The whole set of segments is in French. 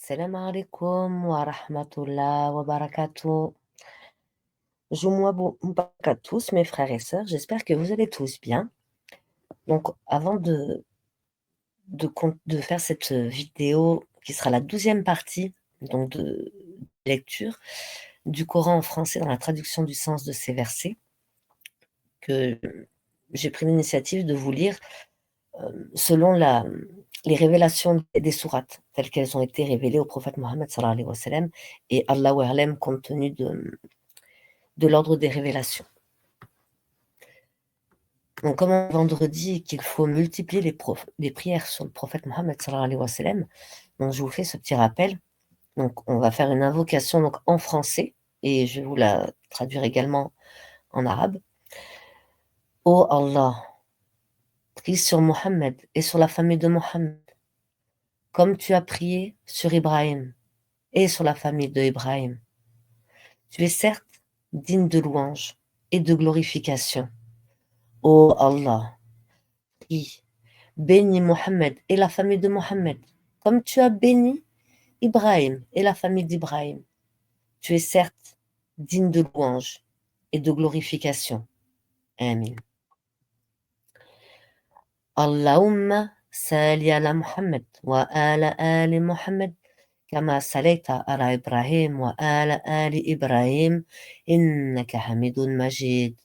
Salam alaikum wa rahmatullah wa barakatuh. Jumu'ah Moubarak à tous mes frères et sœurs, j'espère que vous allez tous bien. Donc avant de faire cette vidéo qui sera la 12e partie donc de lecture du Coran en français dans la traduction du sens de ces versets, que j'ai pris l'initiative de vous lire selon les révélations des sourates telles qu'elles ont été révélées au prophète Mohammed sallallahu alayhi wa sallam et Allahu a'lam compte tenu de l'ordre des révélations. Donc, comme on vendredi qu'il faut multiplier les prières sur le prophète Mohammed sallallahu alayhi wa sallam, donc je vous fais ce petit rappel. Donc, on va faire une invocation donc, en français et je vais vous la traduire également en arabe. Ô Allah, prie sur Mohammed et sur la famille de Mohammed, comme tu as prié sur Ibrahim et sur la famille de Ibrahim. Tu es certes digne de louange et de glorification. Ô Allah, prie, bénis Mohammed et la famille de Mohammed, comme tu as béni Ibrahim et la famille d'Ibrahim. Tu es certes digne de louange et de glorification. Amin. Allahumma salli ala Muhammad wa ala ali Muhammad كما صليت على إبراهيم وآل آل إبراهيم إنك حميد مجيد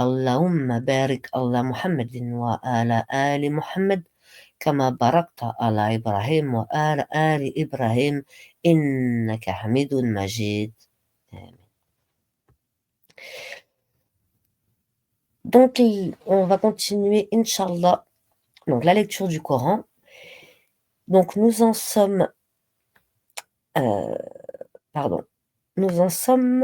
اللهم بارك على محمد وآل آل محمد كما باركت على إبراهيم وآل آل إبراهيم إنك حميد مجيد. Donc, on va continuer, Inch'Allah, donc la lecture du Coran. Donc, nous en sommes, pardon, nous en sommes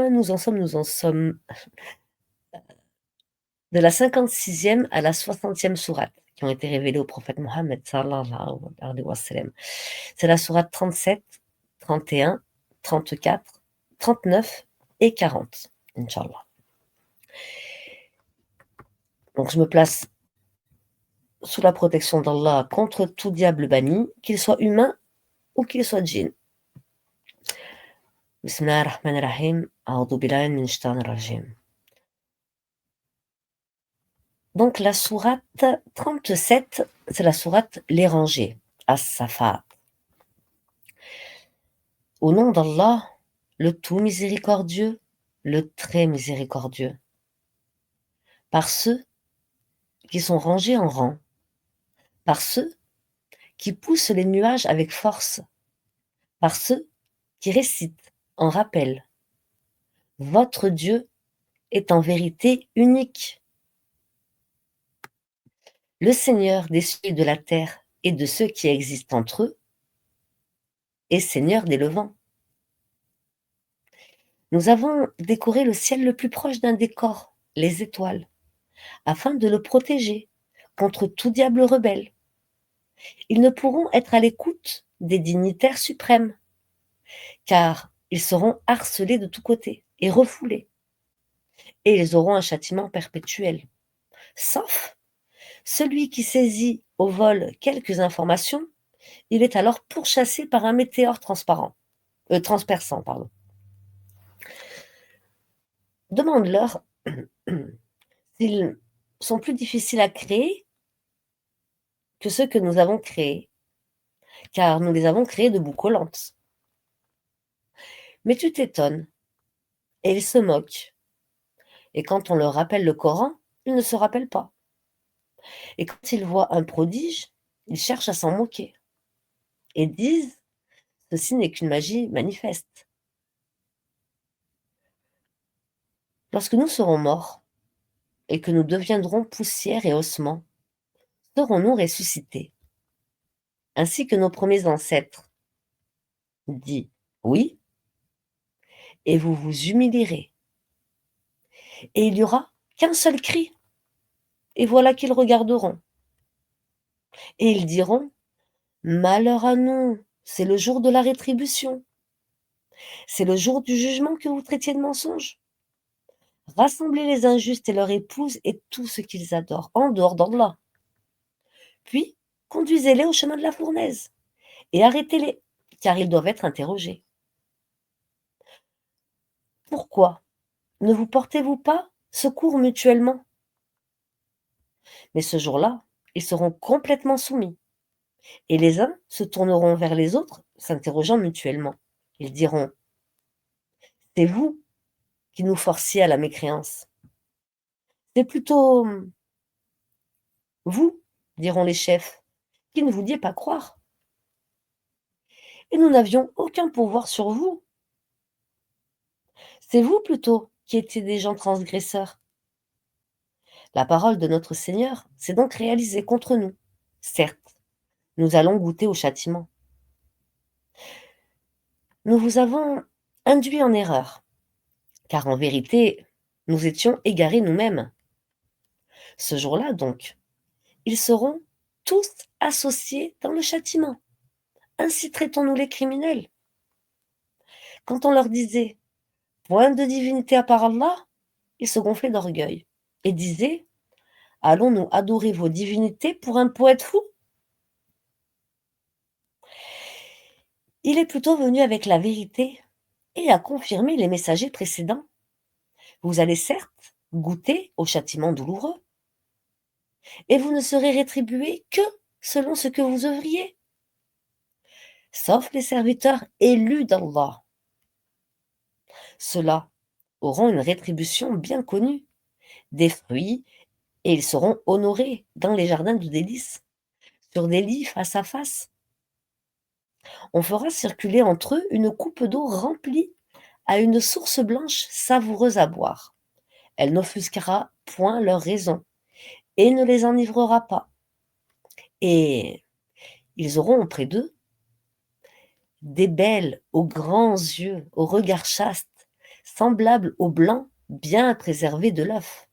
de la 56e à la 60e sourate qui ont été révélées au prophète Mohammed sallallahu alayhi wa sallam. C'est la sourate 37, 31, 34, 39 et 40, Inch'Allah. Donc, je me place sous la protection d'Allah contre tout diable banni, qu'il soit humain ou qu'il soit djinn. Bismillah ar-Rahman ar-Rahim, A'udhu billahi min shaitanir rajim. Donc la sourate 37, c'est la sourate Les Rangées, As-Safat. Au nom d'Allah, le tout miséricordieux, le très miséricordieux. Par ceux qui sont rangés en rang, par ceux qui poussent les nuages avec force, par ceux qui récitent en rappel. Votre Dieu est en vérité unique. Le Seigneur des cieux et de la terre et de ceux qui existent entre eux est Seigneur des levants. Nous avons décoré le ciel le plus proche d'un décor, les étoiles, afin de le protéger contre tout diable rebelle. Ils ne pourront être à l'écoute des dignitaires suprêmes, car ils seront harcelés de tous côtés et refoulés, et ils auront un châtiment perpétuel, sauf celui qui saisit au vol quelques informations, il est alors pourchassé par un météore transperçant. Demande-leur s'ils sont plus difficiles à créer que ceux que nous avons créés, car nous les avons créés de boue collante. Mais tu t'étonnes, et ils se moquent. Et quand on leur rappelle le Coran, ils ne se rappellent pas. Et quand ils voient un prodige, ils cherchent à s'en moquer. Et disent, ceci n'est qu'une magie manifeste. Lorsque nous serons morts, et que nous deviendrons poussière et ossements, serons-nous ressuscités, ainsi que nos premiers ancêtres? Dit, oui, et vous vous humilierez. Et il n'y aura qu'un seul cri, et voilà qu'ils regarderont. Et ils diront, malheur à nous, c'est le jour de la rétribution. C'est le jour du jugement que vous traitiez de mensonge. Rassemblez les injustes et leurs épouses et tout ce qu'ils adorent, en dehors d'Allah. Puis, conduisez-les au chemin de la fournaise et arrêtez-les, car ils doivent être interrogés. Pourquoi ne vous portez-vous pas secours mutuellement? Mais ce jour-là, ils seront complètement soumis, et les uns se tourneront vers les autres, s'interrogeant mutuellement. Ils diront: c'est vous qui nous forciez à la mécréance. C'est plutôt vous, diront les chefs, qui ne vouliez pas croire. Et nous n'avions aucun pouvoir sur vous. C'est vous plutôt qui étiez des gens transgresseurs. La parole de notre Seigneur s'est donc réalisée contre nous. Certes, nous allons goûter au châtiment. Nous vous avons induit en erreur, car en vérité, nous étions égarés nous-mêmes. Ce jour-là, donc, ils seront tous associés dans le châtiment. Ainsi traitons-nous les criminels. Quand on leur disait point de divinité à part Allah, ils se gonflaient d'orgueil et disaient: allons-nous adorer vos divinités pour un poète fou? Il est plutôt venu avec la vérité et a confirmé les messagers précédents. Vous allez certes goûter au châtiment douloureux, et vous ne serez rétribués que selon ce que vous œuvriez, sauf les serviteurs élus d'Allah. Ceux-là auront une rétribution bien connue, des fruits, et ils seront honorés dans les jardins de délices, sur des lits face à face. On fera circuler entre eux une coupe d'eau remplie à une source blanche savoureuse à boire. Elle n'offusquera point leur raison et ne les enivrera pas. Et ils auront auprès d'eux des belles aux grands yeux, aux regards chastes, semblables au blanc bien préservé de l'œuf.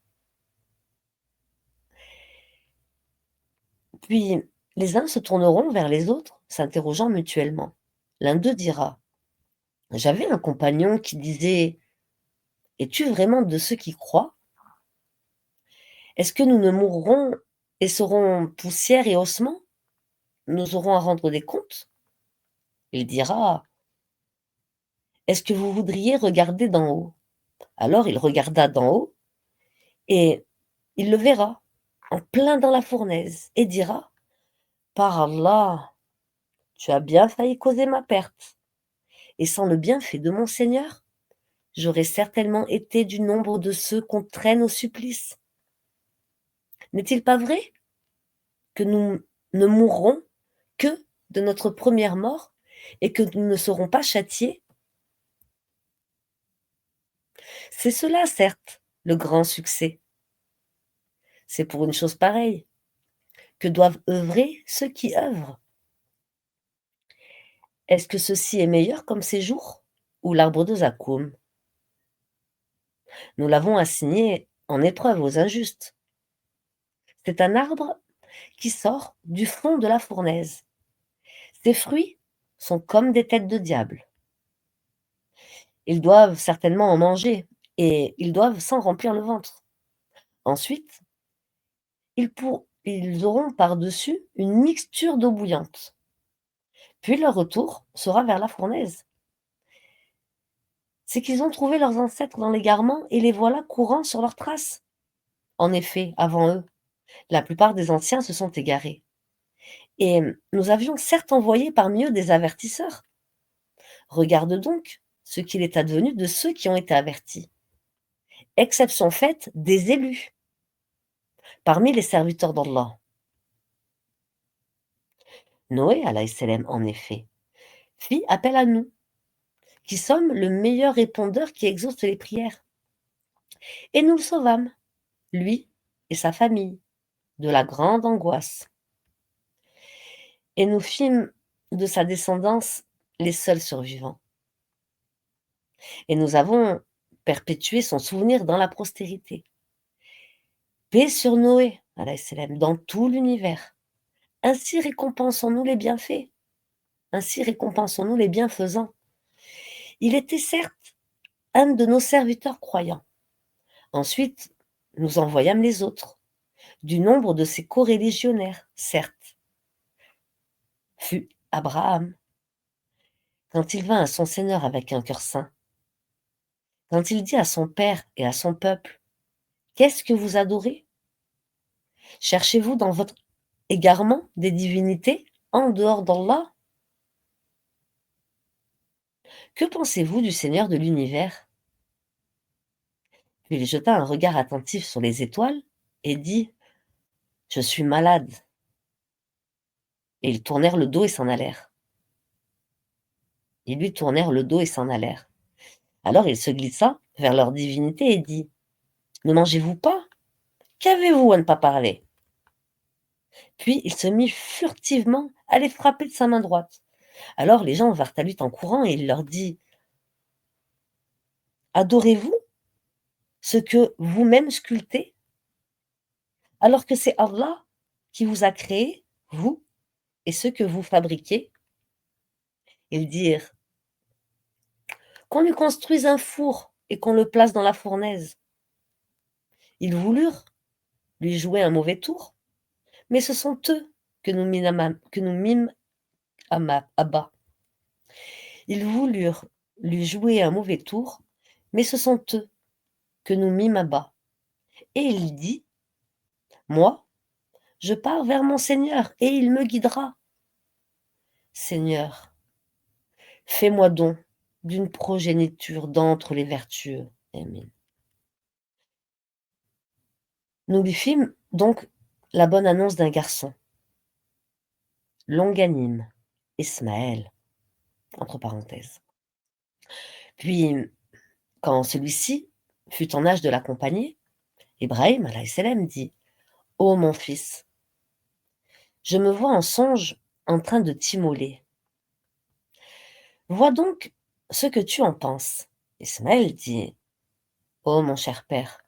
Puis les uns se tourneront vers les autres, s'interrogeant mutuellement. L'un d'eux dira: j'avais un compagnon qui disait: es-tu vraiment de ceux qui croient? Est-ce que nous ne mourrons et serons poussière et ossements? Nous aurons à rendre des comptes? Il dira: est-ce que vous voudriez regarder d'en haut? Alors il regarda d'en haut, et il le verra, en plein dans la fournaise, et dira: par Allah, tu as bien failli causer ma perte, et sans le bienfait de mon Seigneur, j'aurais certainement été du nombre de ceux qu'on traîne au supplice. N'est-il pas vrai que nous ne mourrons que de notre première mort et que nous ne serons pas châtiés? C'est cela, certes, le grand succès. C'est pour une chose pareille que doivent œuvrer ceux qui œuvrent. Est-ce que ceci est meilleur comme séjour ou l'arbre de Zakoum? Nous l'avons assigné en épreuve aux injustes. C'est un arbre qui sort du fond de la fournaise. Ses fruits sont comme des têtes de diable. Ils doivent certainement en manger et ils doivent s'en remplir le ventre. Ensuite, ils auront par-dessus une mixture d'eau bouillante. Puis leur retour sera vers la fournaise. C'est qu'ils ont trouvé leurs ancêtres dans l'égarement et les voilà courant sur leurs traces. En effet, avant eux, la plupart des anciens se sont égarés. Et nous avions certes envoyé parmi eux des avertisseurs. Regarde donc ce qu'il est advenu de ceux qui ont été avertis. Exception faite des élus, parmi les serviteurs d'Allah. Noé, alayhi salam, en effet, fit appel à nous, qui sommes le meilleur répondeur qui exauce les prières. Et nous le sauvâmes, lui et sa famille, de la grande angoisse. Et nous fîmes de sa descendance les seuls survivants. Et nous avons perpétué son souvenir dans la postérité. Paix sur Noé, alayhi salam, dans tout l'univers. Ainsi récompensons-nous les bienfaits. Ainsi récompensons-nous les bienfaisants. Il était certes un de nos serviteurs croyants. Ensuite, nous envoyâmes les autres, du nombre de ses coreligionnaires, certes, fut Abraham, quand il vint à son Seigneur avec un cœur saint, quand il dit à son Père et à son peuple: «Qu'est-ce que vous adorez? Cherchez-vous dans votre égarement des divinités en dehors d'Allah? Que pensez-vous du Seigneur de l'univers?» Puis il jeta un regard attentif sur les étoiles et dit: «Je suis malade.» Et ils tournèrent le dos et s'en allèrent. Ils lui tournèrent le dos et s'en allèrent. Alors il se glissa vers leur divinité et dit: «Ne mangez-vous pas? Qu'avez-vous à ne pas parler?» Puis il se mit furtivement à les frapper de sa main droite. Alors les gens vinrent à lui en courant et il leur dit: «Adorez-vous ce que vous-même sculptez, alors que c'est Allah qui vous a créé, vous et ce que vous fabriquez?» Ils dirent: «Qu'on lui construise un four et qu'on le place dans la fournaise.» Ils voulurent lui jouer un mauvais tour, mais ce sont eux que nous mîmes à bas. Ils voulurent lui jouer un mauvais tour, mais ce sont eux que nous mîmes à bas. Et il dit: «Moi, je pars vers mon Seigneur et il me guidera. Seigneur, fais-moi don d'une progéniture d'entre les vertueux.» Amen. Nous lui fîmes donc la bonne annonce d'un garçon, longanime, Ismaël, entre parenthèses. Puis, quand celui-ci fut en âge de l'accompagner, Ibrahim alayhi salam dit: «Ô mon fils, je me vois en songe en train de t'immoler. Vois donc ce que tu en penses.» Ismaël dit: «Ô mon cher père,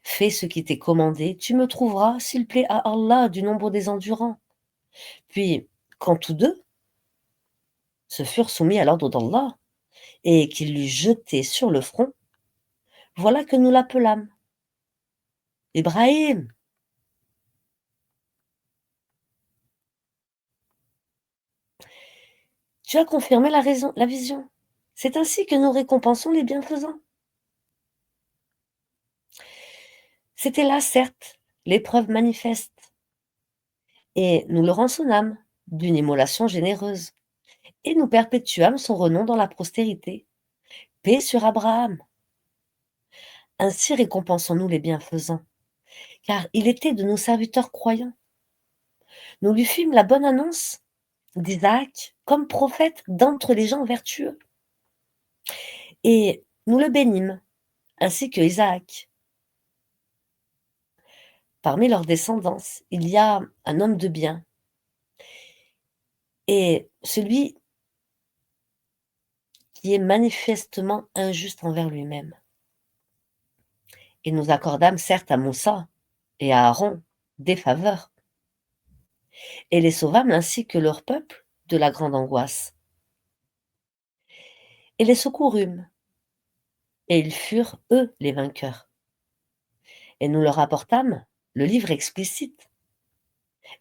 fais ce qui t'est commandé, tu me trouveras, s'il plaît à Allah, du nombre des endurants.» Puis, quand tous deux se furent soumis à l'ordre d'Allah et qu'il l'eut jeté sur le front, voilà que nous l'appelâmes: «Ibrahim, tu as confirmé la vision. C'est ainsi que nous récompensons les bienfaisants.» C'était là, certes, l'épreuve manifeste, et nous le rançonnâmes d'une immolation généreuse, et nous perpétuâmes son renom dans la postérité. Paix sur Abraham. Ainsi récompensons-nous les bienfaisants, car il était de nos serviteurs croyants. Nous lui fîmes la bonne annonce d'Isaac comme prophète d'entre les gens vertueux, et nous le bénîmes, ainsi que Isaac. Parmi leurs descendants, il y a un homme de bien, et celui qui est manifestement injuste envers lui-même. Et nous accordâmes certes à Moussa et à Aaron des faveurs, et les sauvâmes ainsi que leur peuple de la grande angoisse. Et les secourûmes, et ils furent, eux, les vainqueurs. Et nous leur apportâmes le livre explicite,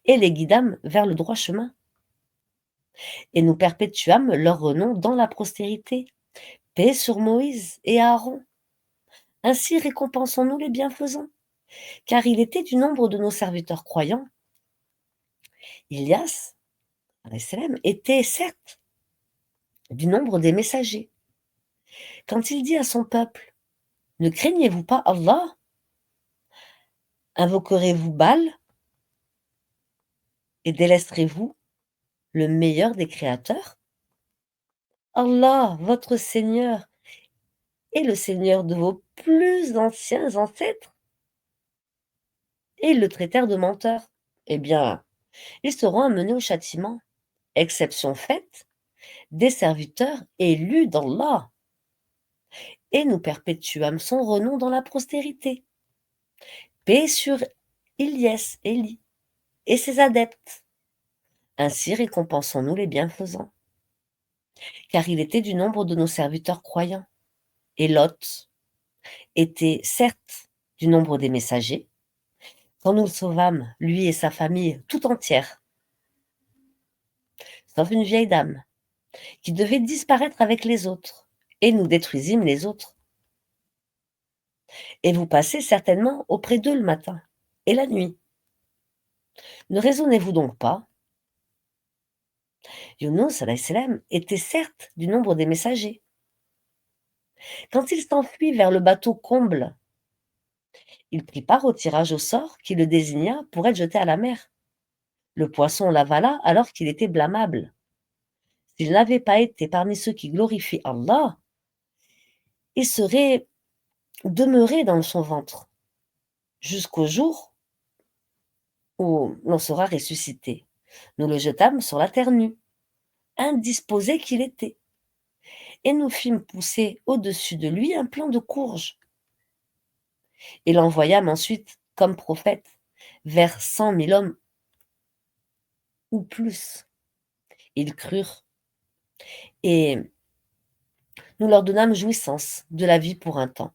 et les guidâmes vers le droit chemin. Et nous perpétuâmes leur renom dans la postérité. Paix sur Moïse et Aaron. Ainsi récompensons-nous les bienfaisants, car il était du nombre de nos serviteurs croyants. Ilias, alayhi salam, était certes du nombre des messagers. Quand il dit à son peuple: «Ne craignez-vous pas Allah? Invoquerez-vous Baal et délaisserez-vous le meilleur des créateurs? Allah, votre Seigneur, est le Seigneur de vos plus anciens ancêtres.» Et ils le traitèrent de menteur. Eh bien, ils seront amenés au châtiment, exception faite des serviteurs élus d'Allah. Et nous perpétuâmes son renom dans la postérité. Paix sur Ilyes, Élie, et ses adeptes. Ainsi récompensons-nous les bienfaisants, car il était du nombre de nos serviteurs croyants. Et Lot était certes du nombre des messagers, quand nous le sauvâmes, lui et sa famille tout entière, sauf une vieille dame, qui devait disparaître avec les autres, et nous détruisîmes les autres. Et vous passez certainement auprès d'eux le matin et la nuit. Ne raisonnez-vous donc pas? Younous alayhi salam était certes du nombre des messagers. Quand il s'enfuit vers le bateau comble, il prit part au tirage au sort qui le désigna pour être jeté à la mer. Le poisson l'avala alors qu'il était blâmable. S'il n'avait pas été parmi ceux qui glorifient Allah, il serait demeuré dans son ventre jusqu'au jour où l'on sera ressuscité. Nous le jetâmes sur la terre nue, indisposé qu'il était, et nous fîmes pousser au-dessus de lui un plant de courge, et l'envoyâmes ensuite comme prophète vers 100 000 hommes ou plus. Ils crurent, et nous leur donnâmes jouissance de la vie pour un temps.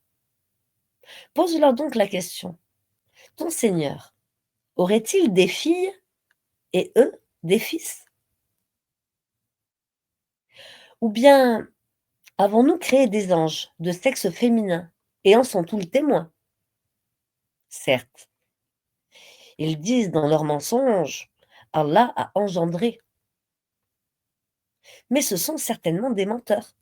Pose-leur donc la question: ton Seigneur aurait-il des filles et eux des fils? Ou bien avons-nous créé des anges de sexe féminin et en sont-ils le témoin? Certes, ils disent dans leurs mensonges: Allah a engendré. Mais ce sont certainement des menteurs.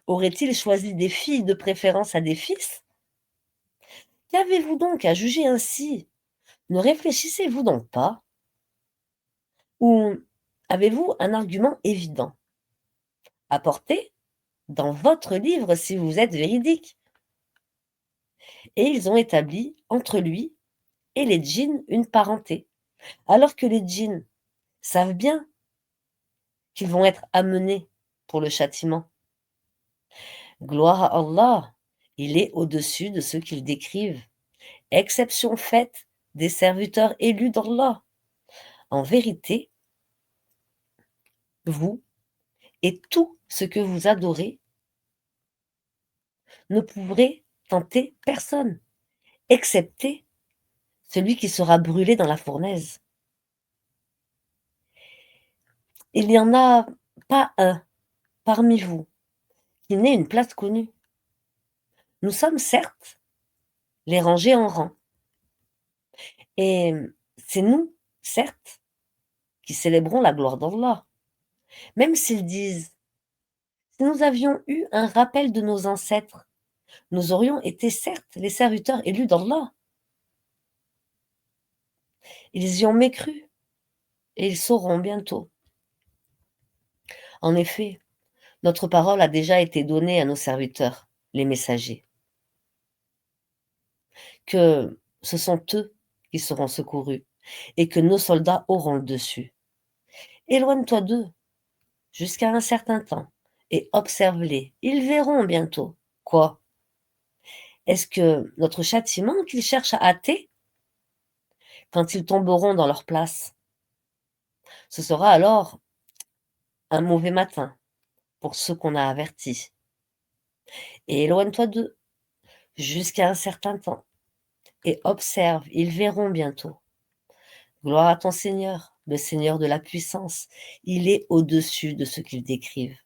Aurait-il choisi des filles de préférence à des fils? Qu'avez-vous donc à juger ainsi? Ne réfléchissez-vous donc pas? Ou avez-vous un argument évident? Apportez dans votre livre si vous êtes véridique. Et ils ont établi entre lui et les djinns une parenté, alors que les djinns savent bien qu'ils vont être amenés pour le châtiment. Gloire à Allah, il est au-dessus de ceux qu'ils décrivent, exception faite des serviteurs élus d'Allah. En vérité, vous et tout ce que vous adorez ne pourrez tenter personne, excepté celui qui sera brûlé dans la fournaise. Il n'y en a pas un parmi vous qui n'ait une place connue. Nous sommes certes les rangés en rang, et c'est nous, certes, qui célébrons la gloire d'Allah. Même s'ils disent: si nous avions eu un rappel de nos ancêtres, nous aurions été certes les serviteurs élus d'Allah. Ils y ont mécru, et ils sauront bientôt. En effet, notre parole a déjà été donnée à nos serviteurs, les messagers, que ce sont eux qui seront secourus, et que nos soldats auront le dessus. Éloigne-toi d'eux jusqu'à un certain temps, et observe-les. Ils verront bientôt. Quoi? Est-ce que notre châtiment qu'ils cherchent à hâter, quand ils tomberont dans leur place, ce sera alors un mauvais matin pour ceux qu'on a avertis. Et éloigne-toi d'eux jusqu'à un certain temps, et observe, ils verront bientôt. Gloire à ton Seigneur, le Seigneur de la puissance, il est au-dessus de ce qu'ils décrivent.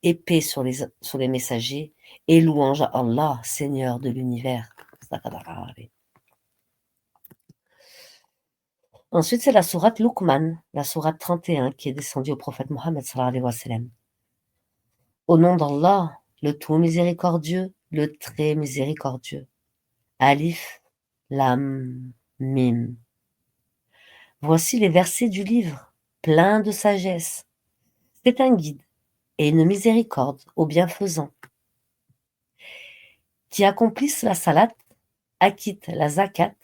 Et paix sur les messagers, et louange à Allah, Seigneur de l'univers. Ensuite, c'est la sourate Luqman, la sourate 31, qui est descendue au prophète Mohammed sallallahu alayhi wa sallam. Au nom d'Allah, le tout miséricordieux, le très miséricordieux. Alif, Lam, Mim. Voici les versets du livre, plein de sagesse. C'est un guide et une miséricorde aux bienfaisants, qui accomplissent la salat, acquittent la zakat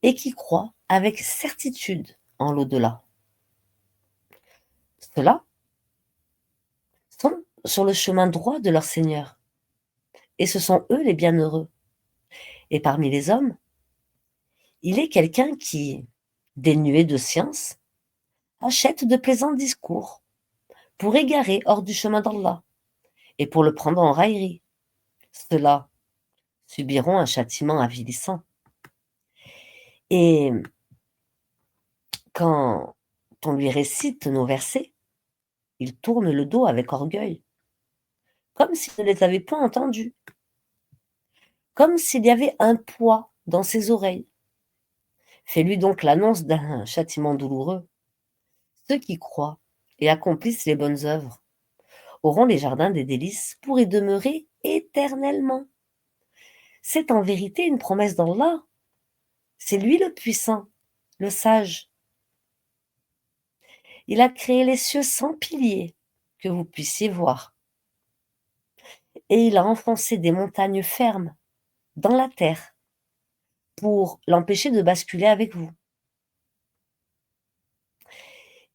et qui croient avec certitude en l'au-delà. Ceux-là sont sur le chemin droit de leur Seigneur, et ce sont eux les bienheureux. Et parmi les hommes, il est quelqu'un qui, dénué de science, achète de plaisants discours pour égarer hors du chemin d'Allah et pour le prendre en raillerie. Ceux-là subiront un châtiment avilissant. Et quand on lui récite nos versets, il tourne le dos avec orgueil, comme s'il ne les avait point entendus, comme s'il y avait un poids dans ses oreilles. Fais-lui donc l'annonce d'un châtiment douloureux. Ceux qui croient et accomplissent les bonnes œuvres auront les jardins des délices pour y demeurer éternellement. C'est en vérité une promesse d'Allah. C'est lui le puissant, le sage. Il a créé les cieux sans piliers, que vous puissiez voir. Et il a enfoncé des montagnes fermes dans la terre pour l'empêcher de basculer avec vous.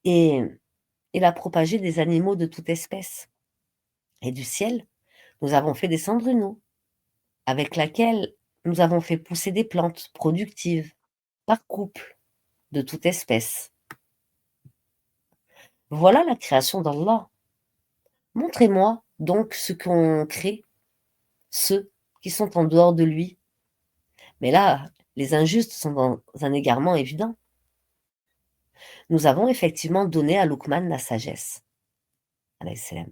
Et il a propagé des animaux de toute espèce. Et du ciel, nous avons fait descendre une eau, avec laquelle nous avons fait pousser des plantes productives, par couple, de toute espèce. Voilà la création d'Allah. Montrez-moi donc ce qu'on crée, ceux qui sont en dehors de lui. Mais là, les injustes sont dans un égarement évident. Nous avons effectivement donné à Luqman la sagesse. Alayhi salam.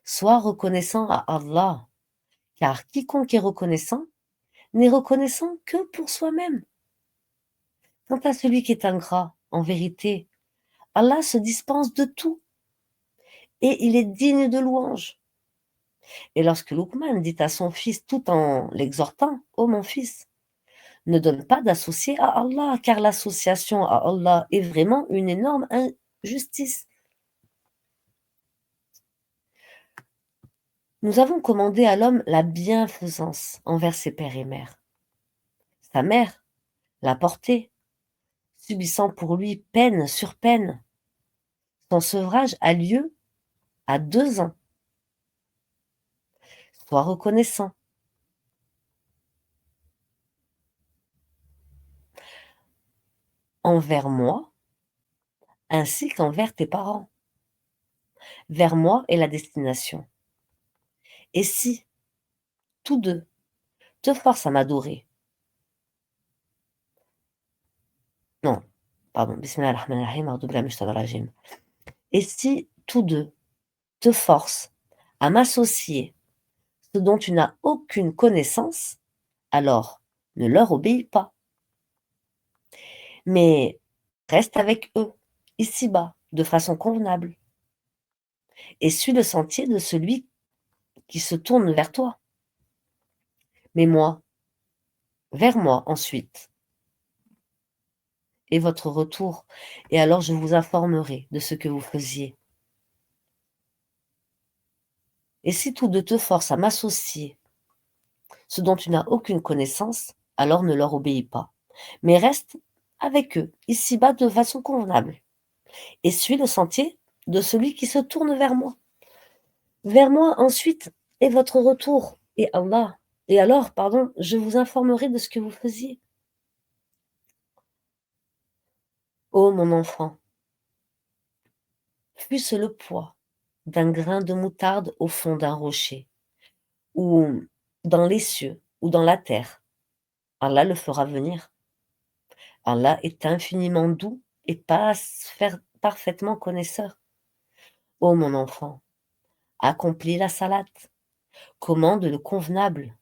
Sois reconnaissant à Allah, car quiconque est reconnaissant n'est reconnaissant que pour soi-même. Quant à celui qui est ingrat, en vérité, Allah se dispense de tout et il est digne de louange. Et lorsque Luqman dit à son fils tout en l'exhortant, ô mon fils, ne donne pas d'associé à Allah, car l'association à Allah est vraiment une énorme injustice. Nous avons commandé à l'homme la bienfaisance envers ses pères et mères. Sa mère l'a porté, subissant pour lui peine sur peine. Son sevrage a lieu à 2 ans. Sois reconnaissant. Envers moi, ainsi qu'envers tes parents. Vers moi est la destination. Et si, tous deux, te forcent à m'adorer, non, pardon, bismillah ar-Rahman ar-Rahim, a'udhu billahi minash shaitanir rajim. Et si tous deux te forcent à m'associer ce dont tu n'as aucune connaissance, alors ne leur obéis pas. Mais reste avec eux, ici-bas, de façon convenable, et suis le sentier de celui qui se tourne vers toi. Mais moi, vers moi ensuite, et votre retour, et alors je vous informerai de ce que vous faisiez. Et si tous deux te forcent à m'associer ce dont tu n'as aucune connaissance, alors ne leur obéis pas, mais reste avec eux, ici-bas, de façon convenable, et suis le sentier de celui qui se tourne vers moi. Vers moi ensuite est votre retour, et alors, je vous informerai de ce que vous faisiez. Ô mon enfant, fût-ce le poids d'un grain de moutarde au fond d'un rocher, ou dans les cieux, ou dans la terre, Allah le fera venir. Allah est infiniment doux et parfaitement connaisseur. Ô mon enfant, accomplis la salate, commande le convenable,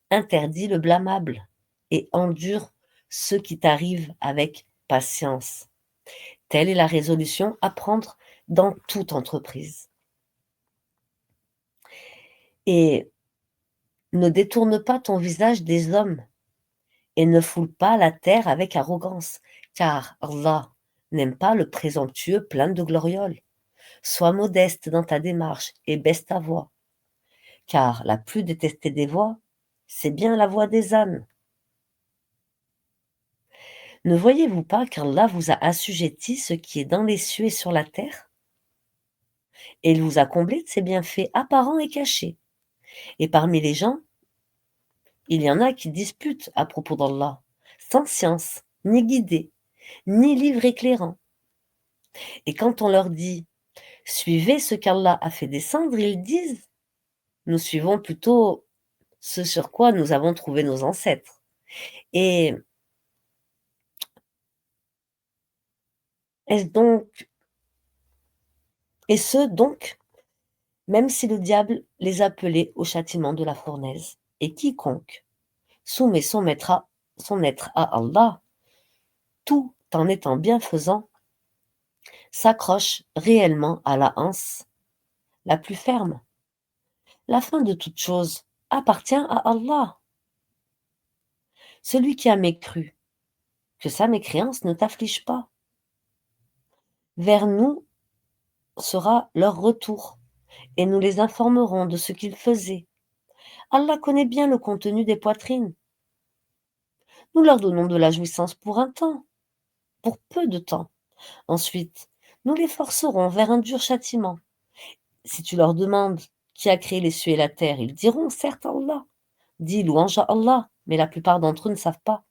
interdis le blâmable, et endure ce qui t'arrive avec patience. Telle est la résolution à prendre dans toute entreprise. Et ne détourne pas ton visage des hommes, et ne foule pas la terre avec arrogance, car Allah n'aime pas le présomptueux plein de glorioles. Sois modeste dans ta démarche et baisse ta voix, car la plus détestée des voix, c'est bien la voix des ânes. Ne voyez-vous pas qu'Allah vous a assujetti ce qui est dans les cieux et sur la terre? Et il vous a comblé de ses bienfaits apparents et cachés. Et parmi les gens, il y en a qui disputent à propos d'Allah, sans science, ni guidée, ni livre éclairant. Et quand on leur dit « Suivez ce qu'Allah a fait descendre », ils disent « Nous suivons plutôt ce sur quoi nous avons trouvé nos ancêtres. » Et est-ce donc Et ce, donc, même si le diable les appelait au châtiment de la fournaise. Et quiconque soumet son être à Allah, tout en étant bienfaisant, s'accroche réellement à la anse la plus ferme. La fin de toute chose appartient à Allah. Celui qui a mécru, que sa mécréance ne t'afflige pas. Vers nous sera leur retour, et nous les informerons de ce qu'ils faisaient. Allah connaît bien le contenu des poitrines. Nous leur donnons de la jouissance pour un temps, pour peu de temps. Ensuite, nous les forcerons vers un dur châtiment. Si tu leur demandes qui a créé les cieux et la terre, ils diront certes Allah. Dis louange à Allah, mais la plupart d'entre eux ne savent pas.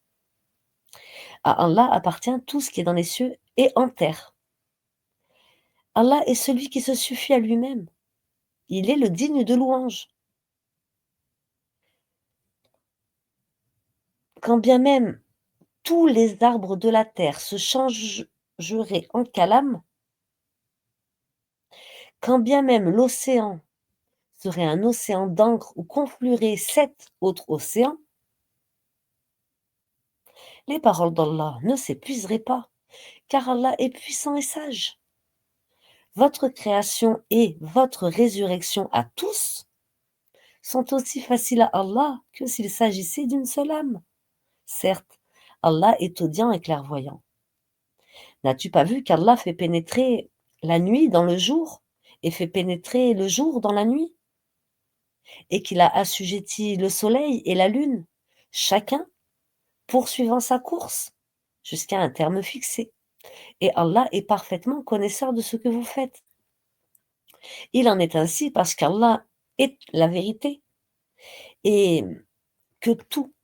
À Allah appartient tout ce qui est dans les cieux et en terre. Allah est celui qui se suffit à lui-même. Il est le digne de louange. Quand bien même tous les arbres de la terre se changeraient en calame, quand bien même l'océan serait un océan d'encre où conflueraient 7 autres océans, les paroles d'Allah ne s'épuiseraient pas, car Allah est puissant et sage. Votre création et votre résurrection à tous sont aussi faciles à Allah que s'il s'agissait d'une seule âme. Certes, Allah est audient et clairvoyant. N'as-tu pas vu qu'Allah fait pénétrer la nuit dans le jour et fait pénétrer le jour dans la nuit, et qu'il a assujetti le soleil et la lune, chacun poursuivant sa course jusqu'à un terme fixé. Et Allah est parfaitement connaisseur de ce que vous faites. Il en est ainsi parce qu'Allah est la vérité et que tout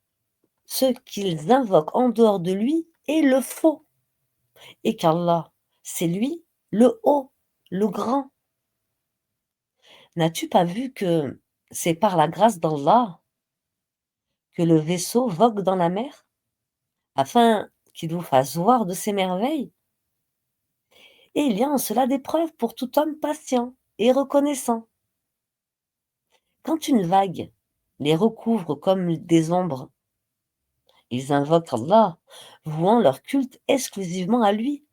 ce qu'ils invoquent en dehors de lui est le faux, et qu'Allah, c'est lui, le haut, le grand. N'as-tu pas vu que c'est par la grâce d'Allah que le vaisseau vogue dans la mer, afin qu'il vous fasse voir de ses merveilles? Et il y a en cela des preuves pour tout homme patient et reconnaissant. Quand une vague les recouvre comme des ombres, ils invoquent Allah, vouant leur culte exclusivement à lui.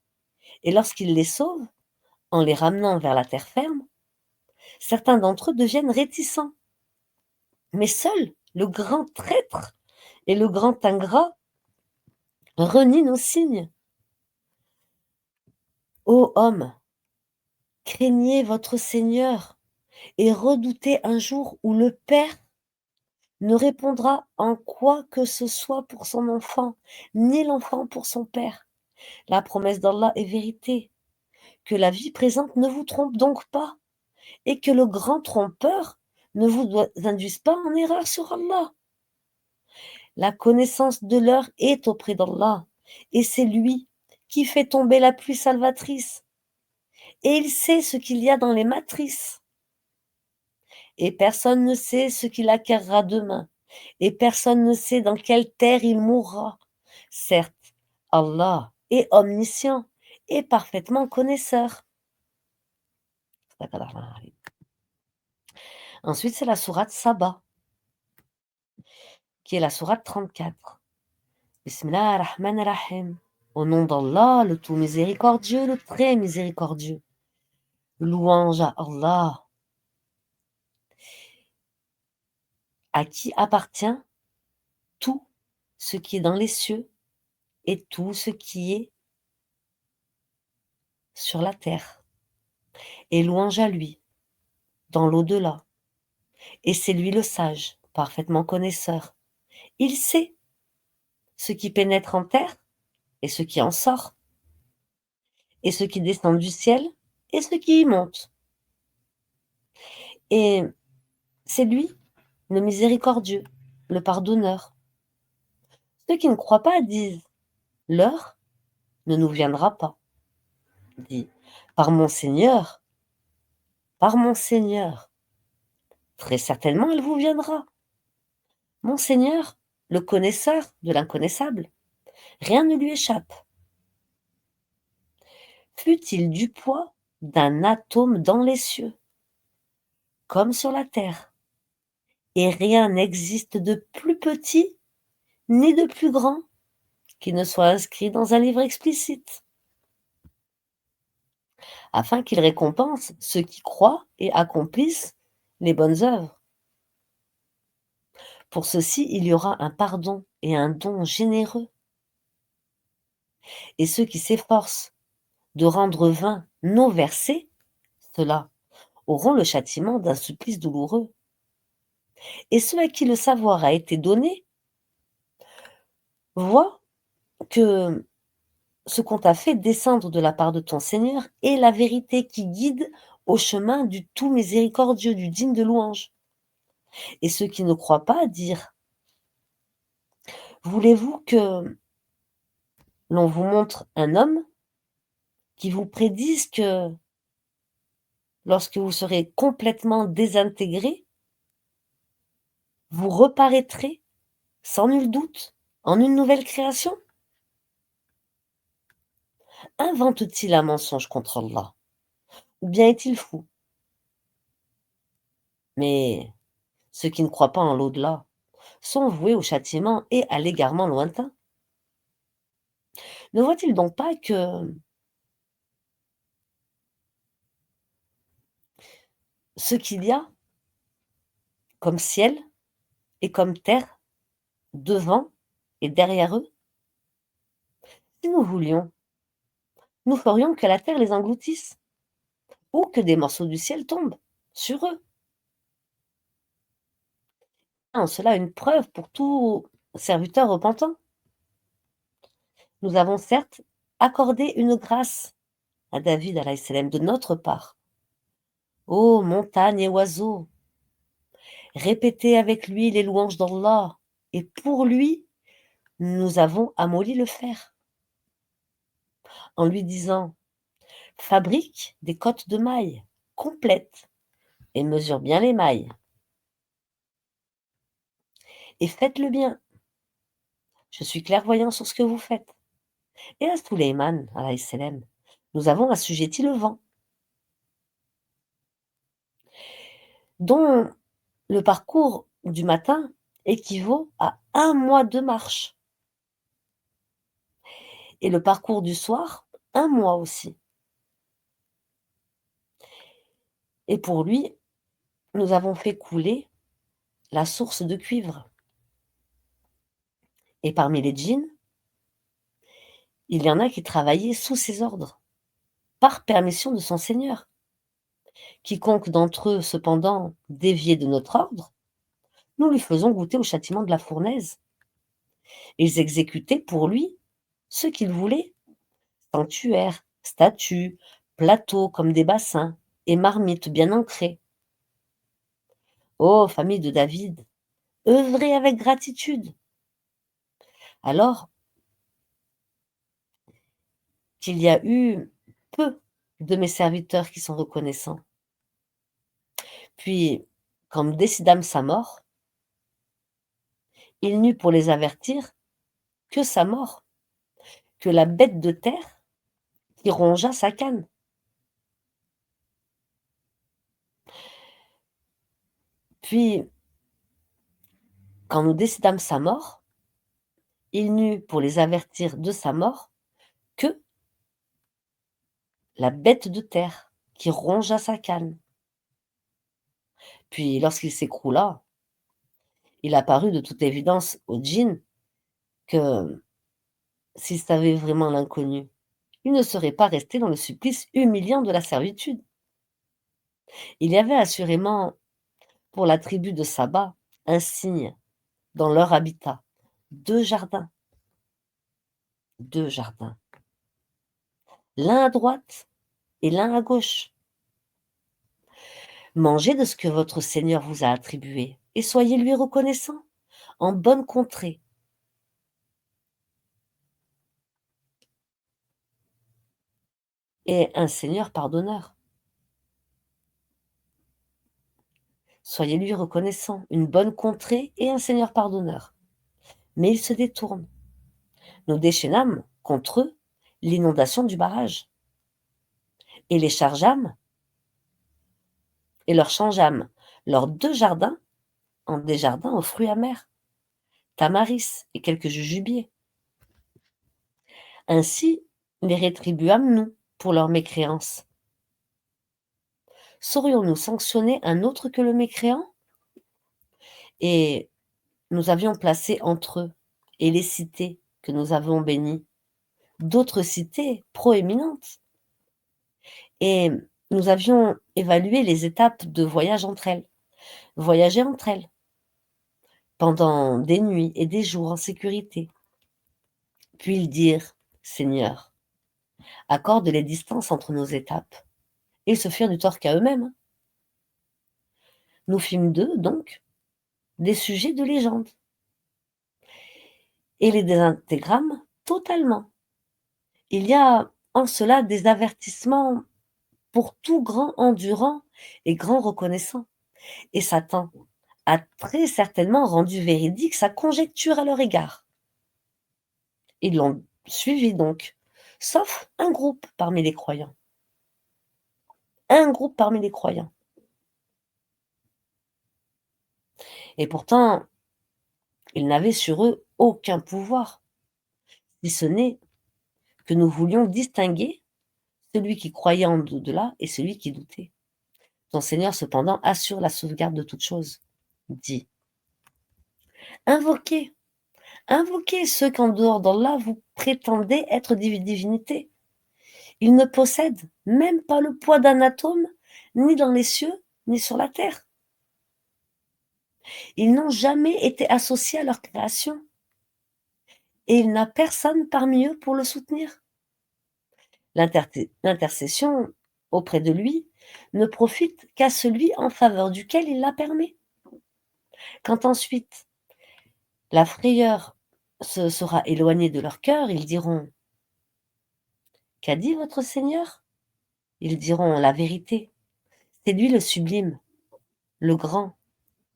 Et lorsqu'il les sauve, en les ramenant vers la terre ferme, certains d'entre eux deviennent réticents. Mais seul le grand traître et le grand ingrat renient nos signes. Ô hommes, craignez votre Seigneur et redoutez un jour où le Père ne répondra en quoi que ce soit pour son enfant, ni l'enfant pour son père. La promesse d'Allah est vérité. Que la vie présente ne vous trompe donc pas, et que le grand trompeur ne vous induise pas en erreur sur Allah. La connaissance de l'heure est auprès d'Allah, et c'est lui qui fait tomber la pluie salvatrice, et il sait ce qu'il y a dans les matrices. Et personne ne sait ce qu'il acquérera demain, et personne ne sait dans quelle terre il mourra. Certes, Allah est omniscient et parfaitement connaisseur. Ensuite, c'est la sourate Saba, qui est la sourate 34. Bismillah ar-Rahman ar-Rahim. Au nom d'Allah, le tout miséricordieux, le très miséricordieux. Louange à Allah, à qui appartient tout ce qui est dans les cieux et tout ce qui est sur la terre. Et louange à lui, dans l'au-delà. Et c'est lui le sage, parfaitement connaisseur. Il sait ce qui pénètre en terre et ce qui en sort, et ce qui descend du ciel et ce qui y monte. Et c'est lui, le miséricordieux, le pardonneur. Ceux qui ne croient pas disent, l'heure ne nous viendra pas. Dit, par mon Seigneur, très certainement elle vous viendra. Mon Seigneur, le connaisseur de l'inconnaissable, rien ne lui échappe. Fût-il du poids d'un atome dans les cieux, comme sur la terre, et rien n'existe de plus petit ni de plus grand qui ne soit inscrit dans un livre explicite, afin qu'il récompense ceux qui croient et accomplissent les bonnes œuvres. Pour ceux-ci, il y aura un pardon et un don généreux. Et ceux qui s'efforcent de rendre vains nos versets, ceux-là auront le châtiment d'un supplice douloureux. Et ceux à qui le savoir a été donné voient que ce qu'on t'a fait descendre de la part de ton Seigneur est la vérité qui guide au chemin du tout miséricordieux, du digne de louange. Et ceux qui ne croient pas dirent: voulez-vous que l'on vous montre un homme qui vous prédise que lorsque vous serez complètement désintégrés, vous reparaîtrez sans nul doute en une nouvelle création? Invente-t-il un mensonge contre Allah? Ou bien est-il fou? Mais ceux qui ne croient pas en l'au-delà sont voués au châtiment et à l'égarement lointain. Ne voit-il donc pas que ce qu'il y a comme ciel et comme terre devant et derrière eux, si nous voulions, nous ferions que la terre les engloutisse ou que des morceaux du ciel tombent sur eux. En cela une preuve pour tout serviteur repentant. Nous avons certes accordé une grâce à David alayhi salam de notre part. Ô montagnes et oiseaux, répétez avec lui les louanges d'Allah, et pour lui, nous avons amolli le fer, en lui disant: fabrique des cottes de mailles complètes et mesure bien les mailles, et faites-le bien. Je suis clairvoyant sur ce que vous faites. Et à Souleyman, alayhi salam, nous avons assujetti le vent, dont le parcours du matin équivaut à 1 mois de marche, et le parcours du soir, 1 mois aussi. Et pour lui, nous avons fait couler la source de cuivre. Et parmi les djinns, il y en a qui travaillaient sous ses ordres, par permission de son Seigneur. Quiconque d'entre eux, cependant, déviait de notre ordre, nous lui faisons goûter au châtiment de la fournaise. Ils exécutaient pour lui ce qu'ils voulaient: sanctuaires, statues, plateaux comme des bassins, et marmites bien ancrées. Ô famille de David, œuvrez avec gratitude. Alors qu'il y a eu peu de mes serviteurs qui sont reconnaissants. Puis, quand nous décidâmes sa mort, il n'eut pour les avertir que sa mort, que la bête de terre qui rongea sa canne. Puis, quand nous décidâmes sa mort, il n'eut pour les avertir de sa mort que la bête de terre qui rongea sa canne. Puis, lorsqu'il s'écroula, il apparut de toute évidence au djinn que, s'il savait vraiment l'inconnu, il ne serait pas resté dans le supplice humiliant de la servitude. Il y avait assurément, pour la tribu de Saba, un signe dans leur habitat: 2 jardins, 2 jardins, l'un à droite et l'un à gauche. Mangez de ce que votre Seigneur vous a attribué et soyez lui reconnaissant, en bonne contrée. Et un Seigneur pardonneur. Soyez lui reconnaissant, une bonne contrée et un Seigneur pardonneur. Mais ils se détournent. Nous déchaînâmes contre eux l'inondation du barrage. et les chargeâmes et leur changeâmes leurs 2 jardins en des jardins aux fruits amers, tamaris et quelques jujubiers. Ainsi les rétribuâmes-nous pour leur mécréance. Saurions-nous sanctionner un autre que le mécréant? Et nous avions placé entre eux et les cités que nous avons bénies d'autres cités proéminentes, et nous avions évalué les étapes de voyage entre elles, voyager entre elles, pendant des nuits et des jours en sécurité. Puis ils dirent: Seigneur, accorde les distances entre nos étapes. Et ils se firent du tort qu'à eux-mêmes. Nous fîmes d'eux, donc, des sujets de légende, et les désintégrâmes totalement. Il y a en cela des avertissements pour tout grand endurant et grand reconnaissant. Et Satan a très certainement rendu véridique sa conjecture à leur égard. Ils l'ont suivi donc, sauf un groupe parmi les croyants. Un groupe parmi les croyants. Et pourtant, ils n'avaient sur eux aucun pouvoir, si ce n'est que nous voulions distinguer celui qui croyait en au-delà et celui qui doutait. Ton Seigneur, cependant, assure la sauvegarde de toutes choses. Dit: Invoquez, invoquez ceux qu'en dehors d'Allah vous prétendez être des divinités. Ils ne possèdent même pas le poids d'un atome, ni dans les cieux, ni sur la terre. Ils n'ont jamais été associés à leur création, et il n'a personne parmi eux pour le soutenir. L'intercession auprès de lui ne profite qu'à celui en faveur duquel il la permet. Quand ensuite la frayeur se sera éloignée de leur cœur, ils diront: Qu'a dit votre Seigneur? Ils diront la vérité. C'est lui le sublime, le grand.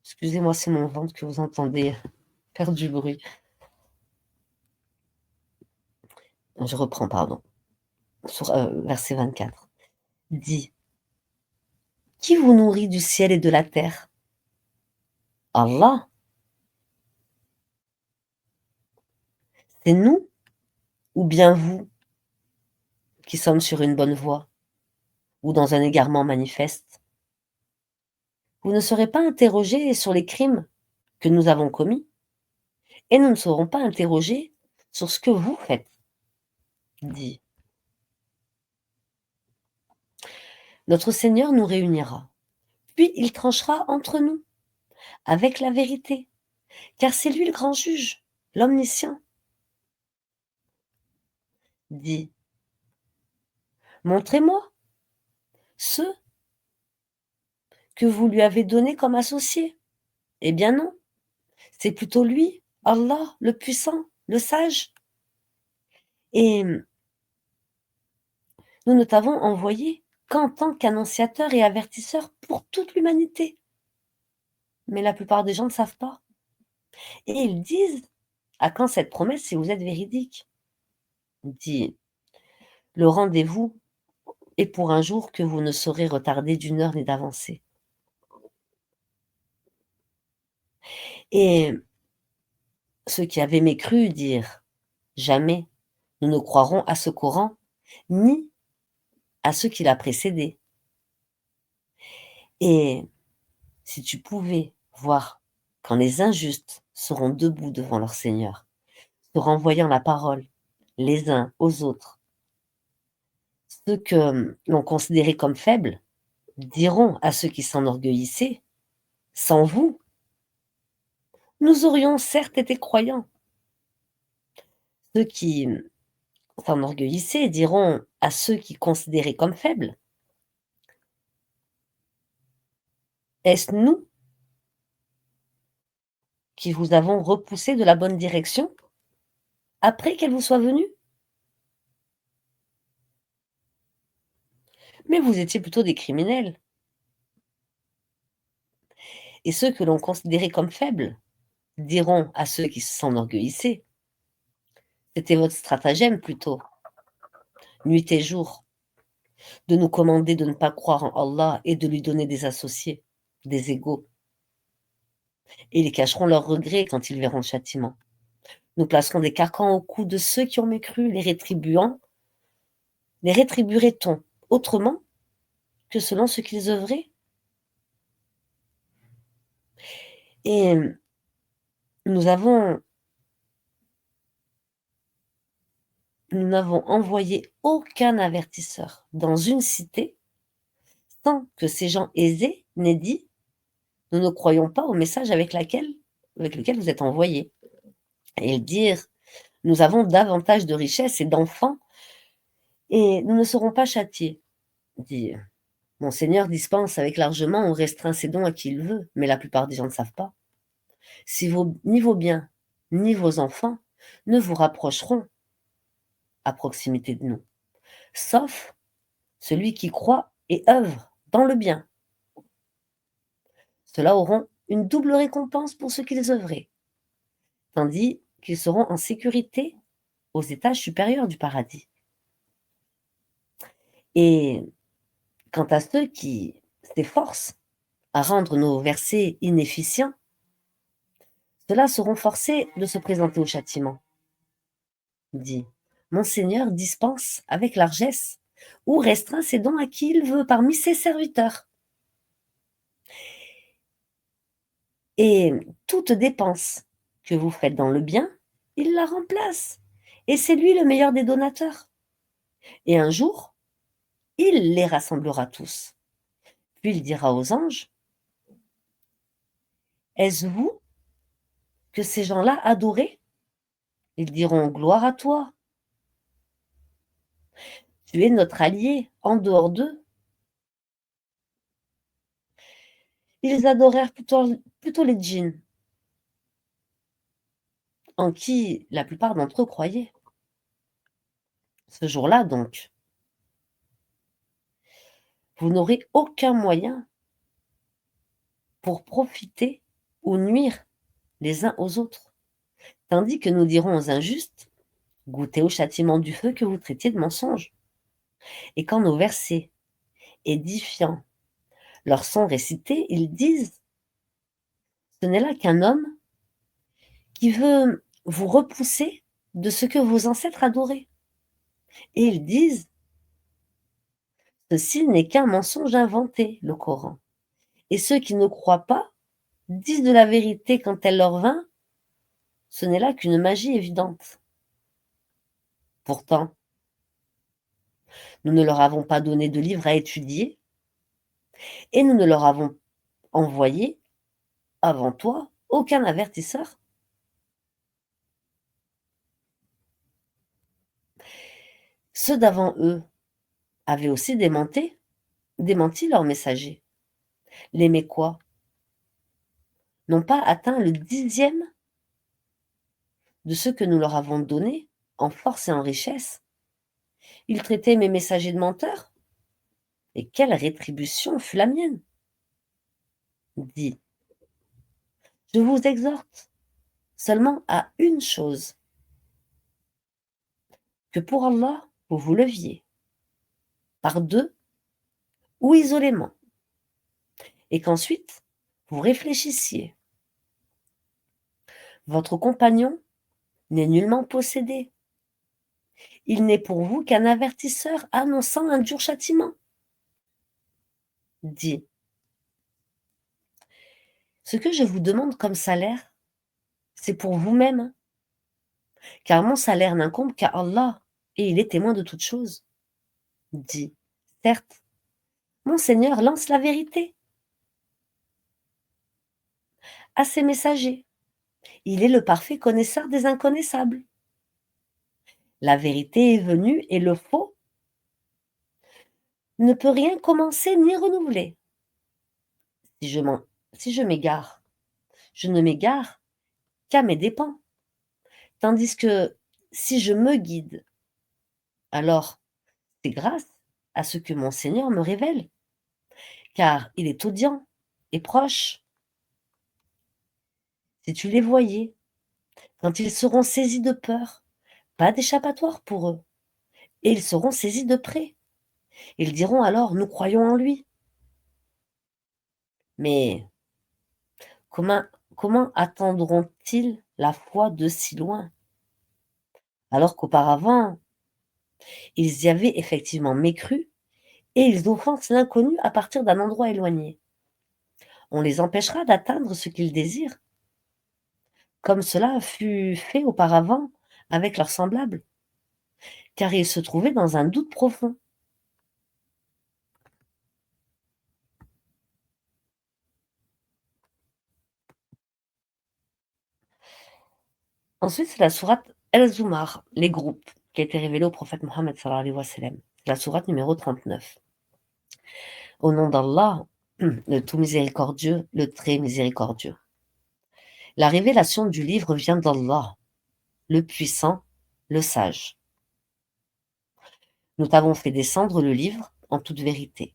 Excusez-moi, c'est mon ventre que vous entendez faire du bruit. Je reprends, pardon. Sur verset 24. Dit: Qui vous nourrit du ciel et de la terre? Allah. C'est nous ou bien vous qui sommes sur une bonne voie ou dans un égarement manifeste? Vous ne serez pas interrogés sur les crimes que nous avons commis, et nous ne serons pas interrogés sur ce que vous faites. Dit: Notre Seigneur nous réunira, puis il tranchera entre nous avec la vérité, car c'est lui le grand juge, l'omniscient. Dit: Montrez-moi ceux que vous lui avez donnés comme associés. Eh bien non, c'est plutôt lui, Allah, le puissant, le sage. Et nous ne t'avons envoyé qu'en tant qu'annonciateur et avertisseur pour toute l'humanité. Mais la plupart des gens ne savent pas. Et ils disent: À quand cette promesse si vous êtes véridique? Dit: Le rendez-vous est pour un jour que vous ne saurez retarder d'une heure ni d'avancer. Et ceux qui avaient mécru dirent: Jamais nous ne croirons à ce Coran, ni à ceux qui l'a précédé. Et si tu pouvais voir quand les injustes seront debout devant leur Seigneur, se renvoyant la parole les uns aux autres, ceux que l'on considérait comme faibles diront à ceux qui s'enorgueillissaient: Sans vous, nous aurions certes été croyants. Ceux qui s'enorgueillissaient diront à ceux qui considéraient comme faibles: Est-ce nous qui vous avons repoussé de la bonne direction après qu'elle vous soit venue? Mais vous étiez plutôt des criminels. Et ceux que l'on considérait comme faibles diront à ceux qui s'enorgueillissaient: C'était votre stratagème plutôt, nuit et jour, de nous commander de ne pas croire en Allah et de lui donner des associés, des égaux, et ils cacheront leurs regrets quand ils verront le châtiment. Nous placerons des carcans au cou de ceux qui ont mécru, les rétribuerait-on autrement que selon ce qu'ils œuvraient? Et nous n'avons envoyé aucun avertisseur dans une cité sans que ces gens aisés n'aient dit: nous ne croyons pas au message avec lequel vous êtes envoyés. Et ils dirent: nous avons davantage de richesses et d'enfants, et nous ne serons pas châtiés. Dit: mon Seigneur dispense avec largement ou restreint ses dons à qui il veut, mais la plupart des gens ne savent pas. Ni vos biens, ni vos enfants ne vous rapprocheront à proximité de nous, sauf celui qui croit et œuvre dans le bien. Ceux-là auront une double récompense pour ce qu'ils œuvraient, tandis qu'ils seront en sécurité aux étages supérieurs du paradis. Et quant à ceux qui s'efforcent à rendre nos versets inefficients, ceux-là seront forcés de se présenter au châtiment. Dit: mon Seigneur dispense avec largesse ou restreint ses dons à qui il veut parmi ses serviteurs. Et toute dépense que vous faites dans le bien, il la remplace. Et c'est lui le meilleur des donateurs. Et un jour, il les rassemblera tous. Puis il dira aux anges: est-ce vous que ces gens-là adoraient? Ils diront: gloire à toi. Tu es notre allié en dehors d'eux. Ils adorèrent plutôt les djinns, en qui la plupart d'entre eux croyaient. Ce jour-là, donc, vous n'aurez aucun moyen pour profiter ou nuire les uns aux autres, tandis que nous dirons aux injustes: goûtez au châtiment du feu que vous traitiez de mensonge. Et quand nos versets édifiants leur sont récités, ils disent: ce n'est là qu'un homme qui veut vous repousser de ce que vos ancêtres adoraient. Et ils disent: ceci n'est qu'un mensonge inventé, le Coran. Et ceux qui ne croient pas disent de la vérité quand elle leur vint: ce n'est là qu'une magie évidente. Pourtant, nous ne leur avons pas donné de livre à étudier, et nous ne leur avons envoyé, avant toi, aucun avertisseur. Ceux d'avant eux avaient aussi démenti leurs messagers. Les Mécois n'ont pas atteint le 10e de ce que nous leur avons donné en force et en richesse. Ils traitaient mes messagers de menteurs, et quelle rétribution fut la mienne? Dit: je vous exhorte seulement à une chose, que pour Allah vous vous leviez, par deux ou isolément, et qu'ensuite vous réfléchissiez. Votre compagnon n'est nullement possédé. Il n'est pour vous qu'un avertisseur annonçant un dur châtiment. Dit: ce que je vous demande comme salaire, c'est pour vous-même, car mon salaire n'incombe qu'à Allah, et il est témoin de toutes choses. Dit: certes, mon Seigneur lance la vérité à ses messagers. Il est le parfait connaisseur des inconnaissables. La vérité est venue et le faux ne peut rien commencer ni renouveler. Si je m'égare, je ne m'égare qu'à mes dépens. Tandis que si je me guide, alors c'est grâce à ce que mon Seigneur me révèle, car il est audient et proche. Si tu les voyais, quand ils seront saisis de peur, pas d'échappatoire pour eux, et ils seront saisis de près. Ils diront alors: «Nous croyons en lui». Mais comment comment attendront-ils la foi de si loin? Alors qu'auparavant, ils y avaient effectivement mécru et ils offensent l'inconnu à partir d'un endroit éloigné. On les empêchera d'atteindre ce qu'ils désirent, comme cela fut fait auparavant avec leurs semblables, car ils se trouvaient dans un doute profond. Ensuite, c'est la sourate El-Zumar, les groupes, qui a été révélée au prophète Mohammed sallallahu alayhi wa sallam. La sourate numéro 39. Au nom d'Allah, le tout miséricordieux, le très miséricordieux. La révélation du livre vient d'Allah, le puissant, le sage. Nous t'avons fait descendre le livre en toute vérité.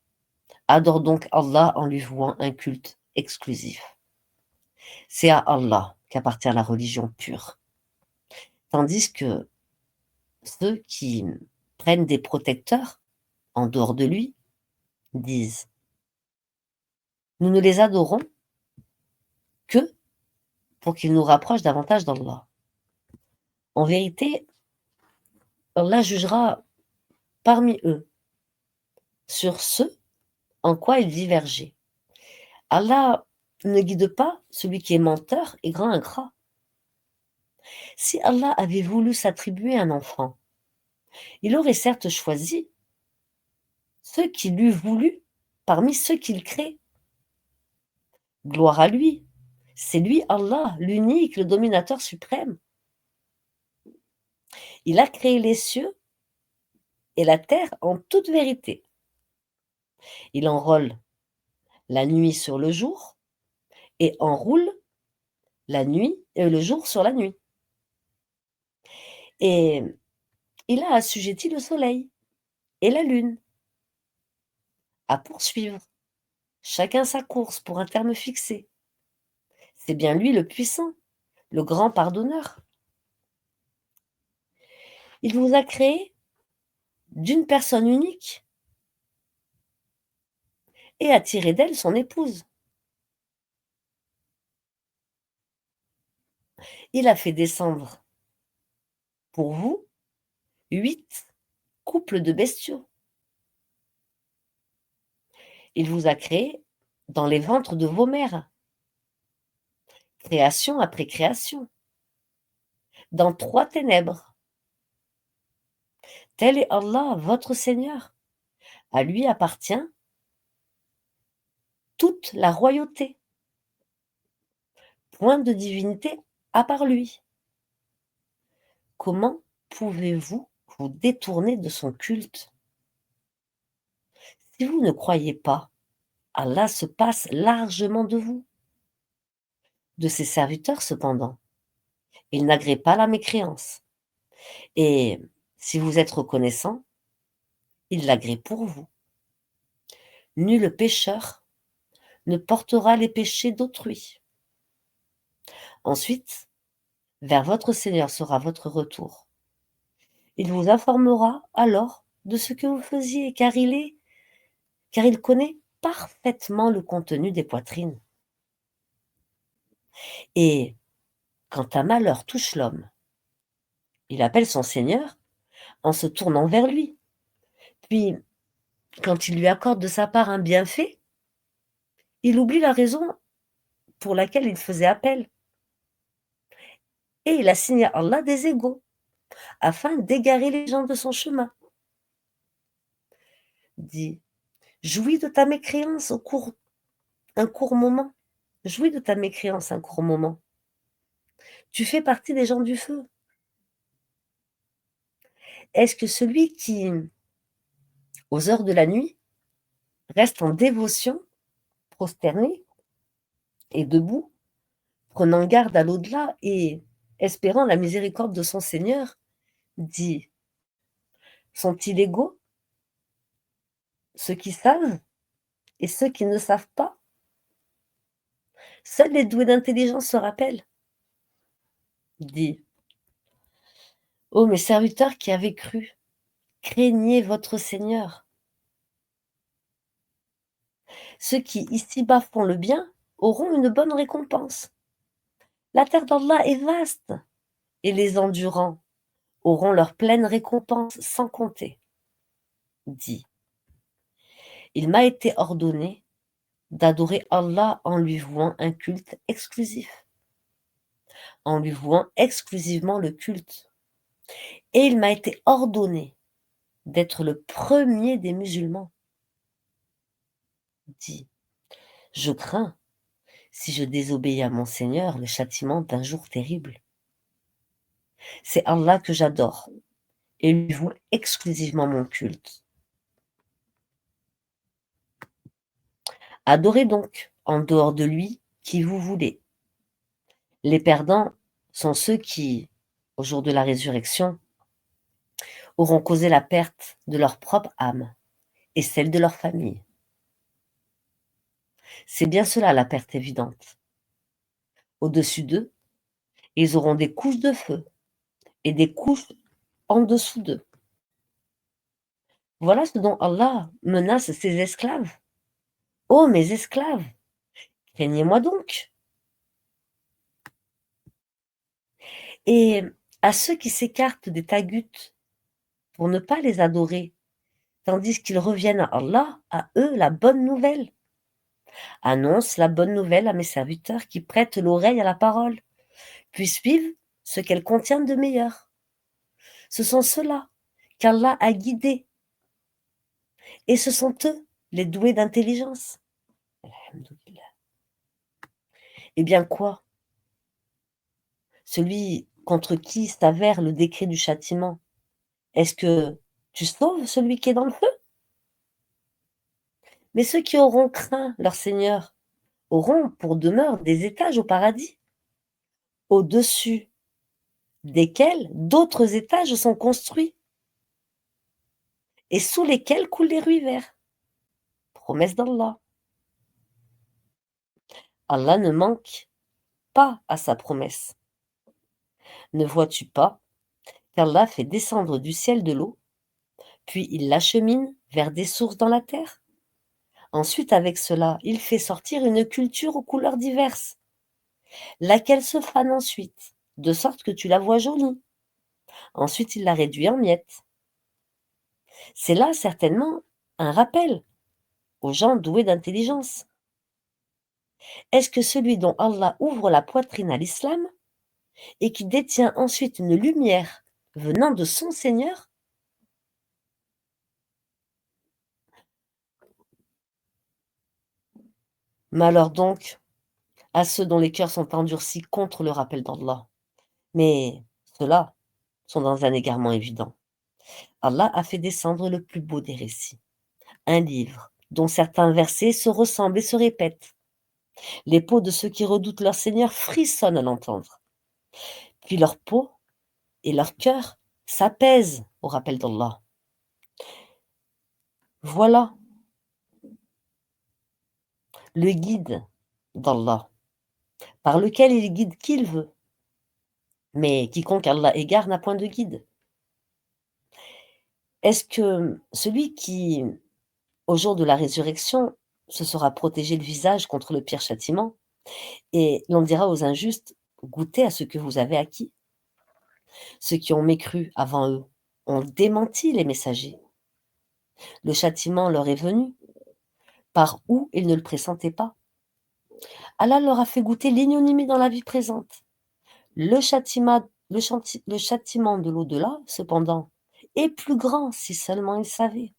Adore donc Allah en lui vouant un culte exclusif. C'est à Allah qu'appartient la religion pure. Tandis que ceux qui prennent des protecteurs en dehors de lui disent: nous ne les adorons que pour qu'ils nous rapprochent davantage d'Allah. En vérité, Allah jugera parmi eux sur ce en quoi ils divergeaient. Allah ne guide pas celui qui est menteur et grand ingrat. Si Allah avait voulu s'attribuer un enfant, il aurait certes choisi ceux qu'il eût voulu parmi ceux qu'il crée. Gloire à lui. C'est lui Allah, l'unique, le dominateur suprême. Il a créé les cieux et la terre en toute vérité. Il enrôle la nuit sur le jour et enroule la nuit et le jour sur la nuit. Et il a assujetti le soleil et la lune à poursuivre, chacun sa course pour un terme fixé. C'est bien lui le puissant, le grand pardonneur. Il vous a créé d'une personne unique et a tiré d'elle son épouse. Il a fait descendre pour vous 8 couples de bestiaux. Il vous a créé dans les ventres de vos mères, création après création, dans 3 ténèbres. Tel est Allah, votre Seigneur. À lui appartient toute la royauté. Point de divinité à part lui. Comment pouvez-vous vous détourner de son culte? Si vous ne croyez pas, Allah se passe largement de vous. De ses serviteurs, cependant, il n'agrée pas la mécréance. Et si vous êtes reconnaissant, il l'agrée pour vous. Nul pécheur ne portera les péchés d'autrui. Ensuite, vers votre Seigneur sera votre retour. Il vous informera alors de ce que vous faisiez, car il connaît parfaitement le contenu des poitrines. Et quand un malheur touche l'homme, il appelle son Seigneur en se tournant vers lui. Puis, quand il lui accorde de sa part un bienfait, il oublie la raison pour laquelle il faisait appel. Et il assigne à Allah des égaux, afin d'égarer les gens de son chemin. Dis, jouis de ta mécréance un court moment. Jouis de ta mécréance un court moment. Tu fais partie des gens du feu. Est-ce que celui qui, aux heures de la nuit, reste en dévotion, prosterné et debout, prenant garde à l'au-delà et espérant la miséricorde de son Seigneur, dit: sont-ils égaux, ceux qui savent et ceux qui ne savent pas? Seuls les doués d'intelligence se rappellent. Dit: ô mes serviteurs qui avez cru, craignez votre Seigneur. Ceux qui ici-bas font le bien auront une bonne récompense. La terre d'Allah est vaste et les endurants auront leur pleine récompense sans compter. Dit, il m'a été ordonné d'adorer Allah en lui vouant un culte exclusif, en lui vouant exclusivement le culte. Et il m'a été ordonné d'être le premier des musulmans. Dit, je crains, si je désobéis à mon Seigneur, le châtiment d'un jour terrible. C'est Allah que j'adore et lui voue exclusivement mon culte. Adorez donc, en dehors de lui, qui vous voulez. Les perdants sont ceux qui, au jour de la résurrection, auront causé la perte de leur propre âme et celle de leur famille. C'est bien cela la perte évidente. Au-dessus d'eux, ils auront des couches de feu et des couches en dessous d'eux. Voilà ce dont Allah menace ses esclaves. Ô mes esclaves, craignez-moi donc. Et à ceux qui s'écartent des taguts pour ne pas les adorer, tandis qu'ils reviennent à Allah, à eux la bonne nouvelle. Annonce la bonne nouvelle à mes serviteurs qui prêtent l'oreille à la parole, puis suivent ce qu'elle contient de meilleur. Ce sont ceux-là qu'Allah a guidés, et ce sont eux les doués d'intelligence. Eh bien quoi? Celui contre qui s'avère le décret du châtiment, est-ce que tu sauves celui qui est dans le feu? Mais ceux qui auront craint leur Seigneur auront pour demeure des étages au paradis, au-dessus desquels d'autres étages sont construits et sous lesquels coulent les ruisers. Promesse d'Allah. Allah ne manque pas à sa promesse. Ne vois-tu pas qu'Allah fait descendre du ciel de l'eau, puis il l'achemine vers des sources dans la terre? Ensuite, avec cela, il fait sortir une culture aux couleurs diverses, laquelle se fane ensuite, de sorte que tu la vois jolie. Ensuite, il la réduit en miettes. C'est là certainement un rappel aux gens doués d'intelligence. Est-ce que celui dont Allah ouvre la poitrine à l'islam et qui détient ensuite une lumière venant de son Seigneur? Malheur donc à ceux dont les cœurs sont endurcis contre le rappel d'Allah. Mais ceux-là sont dans un égarement évident. Allah a fait descendre le plus beau des récits, un livre dont certains versets se ressemblent et se répètent. Les peaux de ceux qui redoutent leur Seigneur frissonnent à l'entendre. Puis leur peau et leur cœur s'apaisent au rappel d'Allah. Voilà le guide d'Allah, par lequel il guide qui il veut. Mais quiconque Allah égare n'a point de guide. Est-ce que celui qui, au jour de la résurrection, se sera protégé le visage contre le pire châtiment, et l'on dira aux injustes, goûtez à ce que vous avez acquis? Ceux qui ont mécru avant eux ont démenti les messagers. Le châtiment leur est venu, par où ils ne le pressentaient pas. Allah leur a fait goûter l'ignominie dans la vie présente. Le châtiment de l'au-delà, cependant, est plus grand si seulement ils savaient.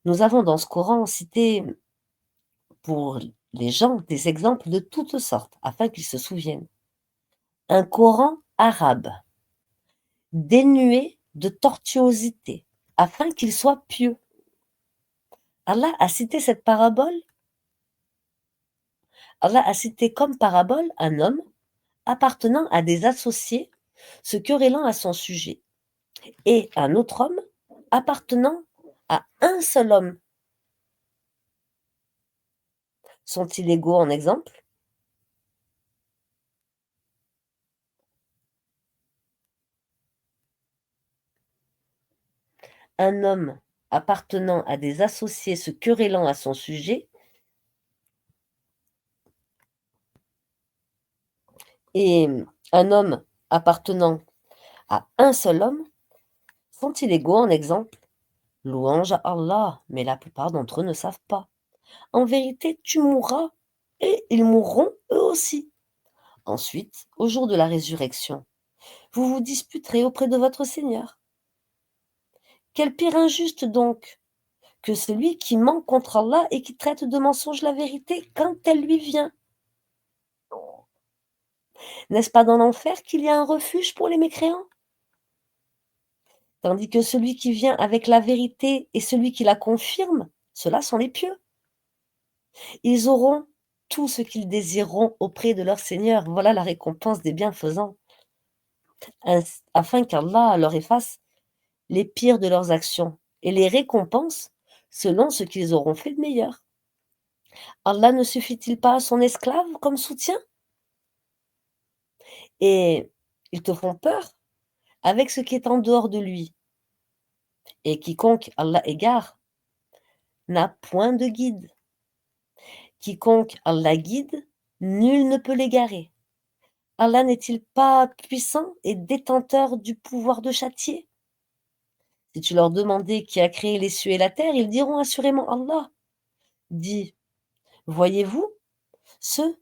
Nous avons dans ce Coran cité pour les gens des exemples de toutes sortes, afin qu'ils se souviennent. Un Coran arabe, dénué de tortuosité, afin qu'il soit pieux. Allah a cité cette parabole. Allah a cité comme parabole un homme appartenant à des associés, se querellant à son sujet, et un autre homme appartenant à un seul homme. Sont-ils égaux en exemple? Un homme appartenant à des associés se querellant à son sujet, et un homme appartenant à un seul homme sont-ils égaux en exemple? Louange à Allah, mais la plupart d'entre eux ne savent pas. En vérité, tu mourras, et ils mourront eux aussi. Ensuite, au jour de la résurrection, vous vous disputerez auprès de votre Seigneur. Quel pire injuste donc que celui qui ment contre Allah et qui traite de mensonge la vérité quand elle lui vient. N'est-ce pas dans l'enfer qu'il y a un refuge pour les mécréants? Tandis que celui qui vient avec la vérité et celui qui la confirme, ceux-là sont les pieux. Ils auront tout ce qu'ils désireront auprès de leur Seigneur. Voilà la récompense des bienfaisants, afin qu'Allah leur efface les pires de leurs actions et les récompense selon ce qu'ils auront fait de meilleur. Allah ne suffit-il pas à son esclave comme soutien? Et ils te font peur avec ce qui est en dehors de lui. Et quiconque Allah égare n'a point de guide. Quiconque Allah guide, nul ne peut l'égarer. Allah n'est-il pas puissant et détenteur du pouvoir de châtier? Si tu leur demandais qui a créé les cieux et la terre, ils diront assurément Allah. Dis, voyez-vous ceux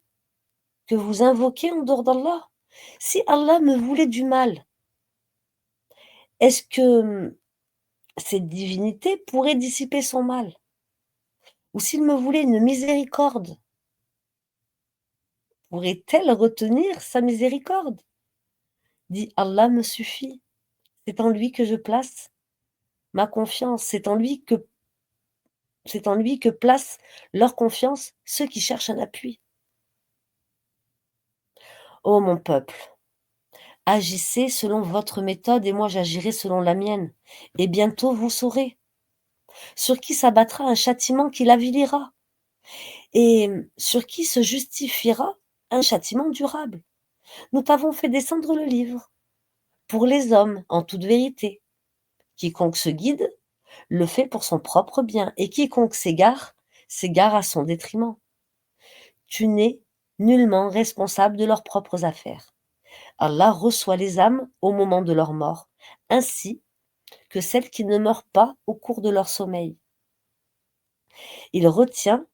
que vous invoquez en dehors d'Allah? Si Allah me voulait du mal, est-ce que cette divinité pourrait dissiper son mal? Ou s'il me voulait une miséricorde, pourrait-elle retenir sa miséricorde? Dis, Allah me suffit. C'est en lui que je place ma confiance. C'est en lui que placent leur confiance ceux qui cherchent un appui. Ô mon peuple, agissez selon votre méthode et moi j'agirai selon la mienne. Et bientôt vous saurez sur qui s'abattra un châtiment qui l'avilira et sur qui se justifiera un châtiment durable. Nous t'avons fait descendre le livre pour les hommes en toute vérité. Quiconque se guide le fait pour son propre bien, et quiconque s'égare à son détriment. Tu n'es nullement responsable de leurs propres affaires. Allah reçoit les âmes au moment de leur mort, ainsi que celles qui ne meurent pas au cours de leur sommeil. Il retient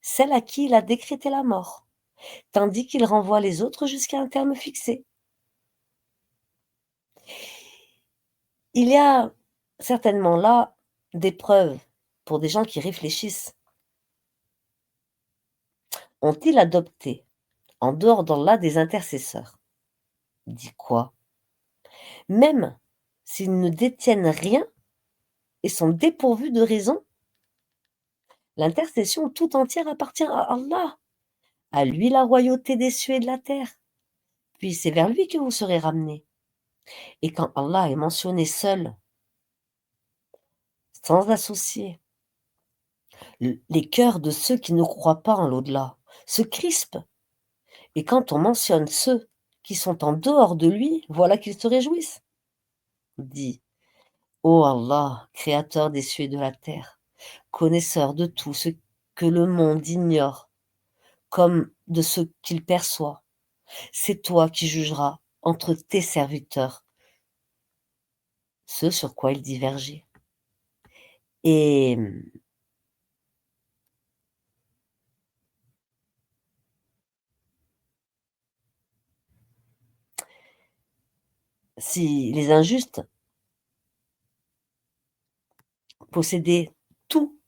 celles à qui il a décrété la mort, tandis qu'il renvoie les autres jusqu'à un terme fixé. Il y a certainement là des preuves pour des gens qui réfléchissent. Ont-ils adopté, en dehors d'Allah, des intercesseurs? Dit quoi? Même s'ils ne détiennent rien et sont dépourvus de raison, l'intercession tout entière appartient à Allah. À lui la royauté des cieux et de la terre. Puis c'est vers lui que vous serez ramenés. Et quand Allah est mentionné seul, sans associé, les cœurs de ceux qui ne croient pas en l'au-delà se crispent. Et quand on mentionne ceux qui sont en dehors de lui, voilà qu'ils se réjouissent. Dit, ô Allah, créateur des cieux et de la terre, connaisseur de tout ce que le monde ignore, comme de ce qu'il perçoit, c'est toi qui jugeras entre tes serviteurs ce sur quoi ils divergeaient. Et si les injustes possédaient tout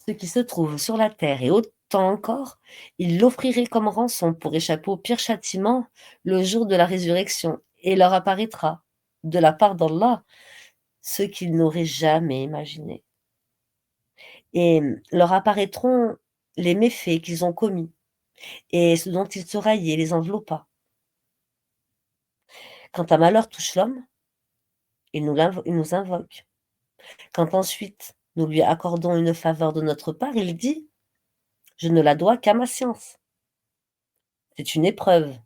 ce qui se trouve sur la terre et autant encore, ils l'offriraient comme rançon pour échapper au pire châtiment le jour de la résurrection, et leur apparaîtra, de la part d'Allah, ce qu'ils n'auraient jamais imaginé. Et leur apparaîtront les méfaits qu'ils ont commis, et ce dont ils se raillaient les enveloppa. Quand un malheur touche l'homme, il nous invoque. Quand ensuite nous lui accordons une faveur de notre part, il dit: je ne la dois qu'à ma science. C'est une épreuve,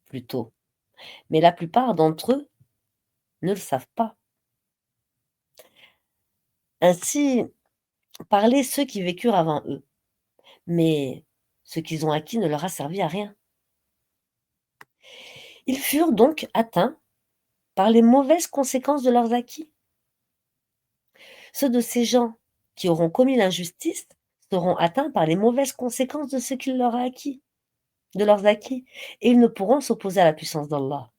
plutôt. Mais la plupart d'entre eux ne le savent pas. Ainsi parlaient ceux qui vécurent avant eux, mais ce qu'ils ont acquis ne leur a servi à rien. Ils furent donc atteints par les mauvaises conséquences de leurs acquis. Ceux de ces gens qui auront commis l'injustice seront atteints par les mauvaises conséquences de ce qu'il leur a acquis, de leurs acquis, et ils ne pourront s'opposer à la puissance d'Allah.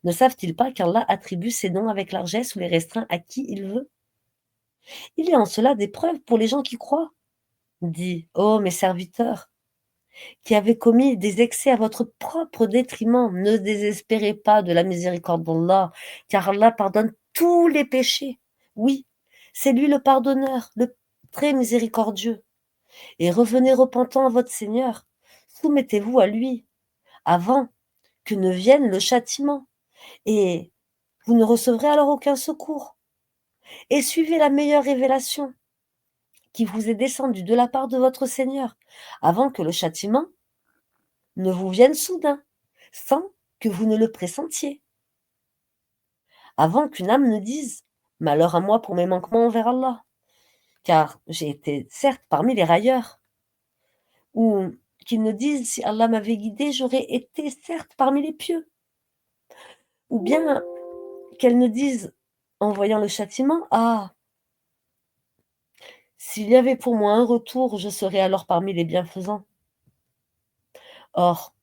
Ne savent-ils pas qu'Allah attribue ses dons avec largesse ou les restreint à qui il veut? Il y a en cela des preuves pour les gens qui croient. Dis, ô mes serviteurs, qui avez commis des excès à votre propre détriment, ne désespérez pas de la miséricorde d'Allah, car Allah pardonne tous les péchés. Oui, c'est lui le pardonneur, le très miséricordieux. Et revenez repentant à votre Seigneur. Soumettez-vous à lui avant que ne vienne le châtiment, et vous ne recevrez alors aucun secours. Et suivez la meilleure révélation qui vous est descendue de la part de votre Seigneur, avant que le châtiment ne vous vienne soudain, sans que vous ne le pressentiez. Avant qu'une âme ne dise « Malheur à moi pour mes manquements envers Allah, car j'ai été certes parmi les railleurs », ou qu'il ne dise « Si Allah m'avait guidé, j'aurais été certes parmi les pieux », ou bien qu'elle ne dise en voyant le châtiment « Ah, s'il y avait pour moi un retour, je serais alors parmi les bienfaisants. » Or,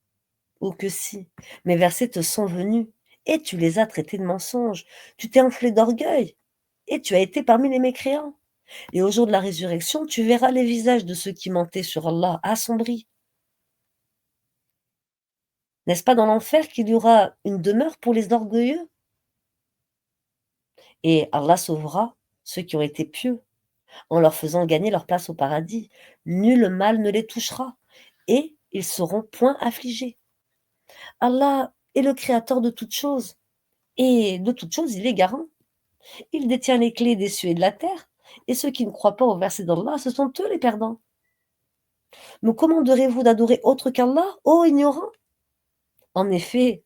oh que si, mes versets te sont venus, et tu les as traités de mensonges, tu t'es enflé d'orgueil, et tu as été parmi les mécréants. Et au jour de la résurrection, tu verras les visages de ceux qui mentaient sur Allah assombris. N'est-ce pas dans l'enfer qu'il y aura une demeure pour les orgueilleux? Et Allah sauvera ceux qui ont été pieux, en leur faisant gagner leur place au paradis. Nul mal ne les touchera, et ils seront point affligés. Allah est le créateur de toutes choses, et de toutes choses, il est garant. Il détient les clés des cieux et de la terre, et ceux qui ne croient pas au verset d'Allah, ce sont eux les perdants. Me commanderez-vous d'adorer autre qu'Allah, ô ignorant? En effet,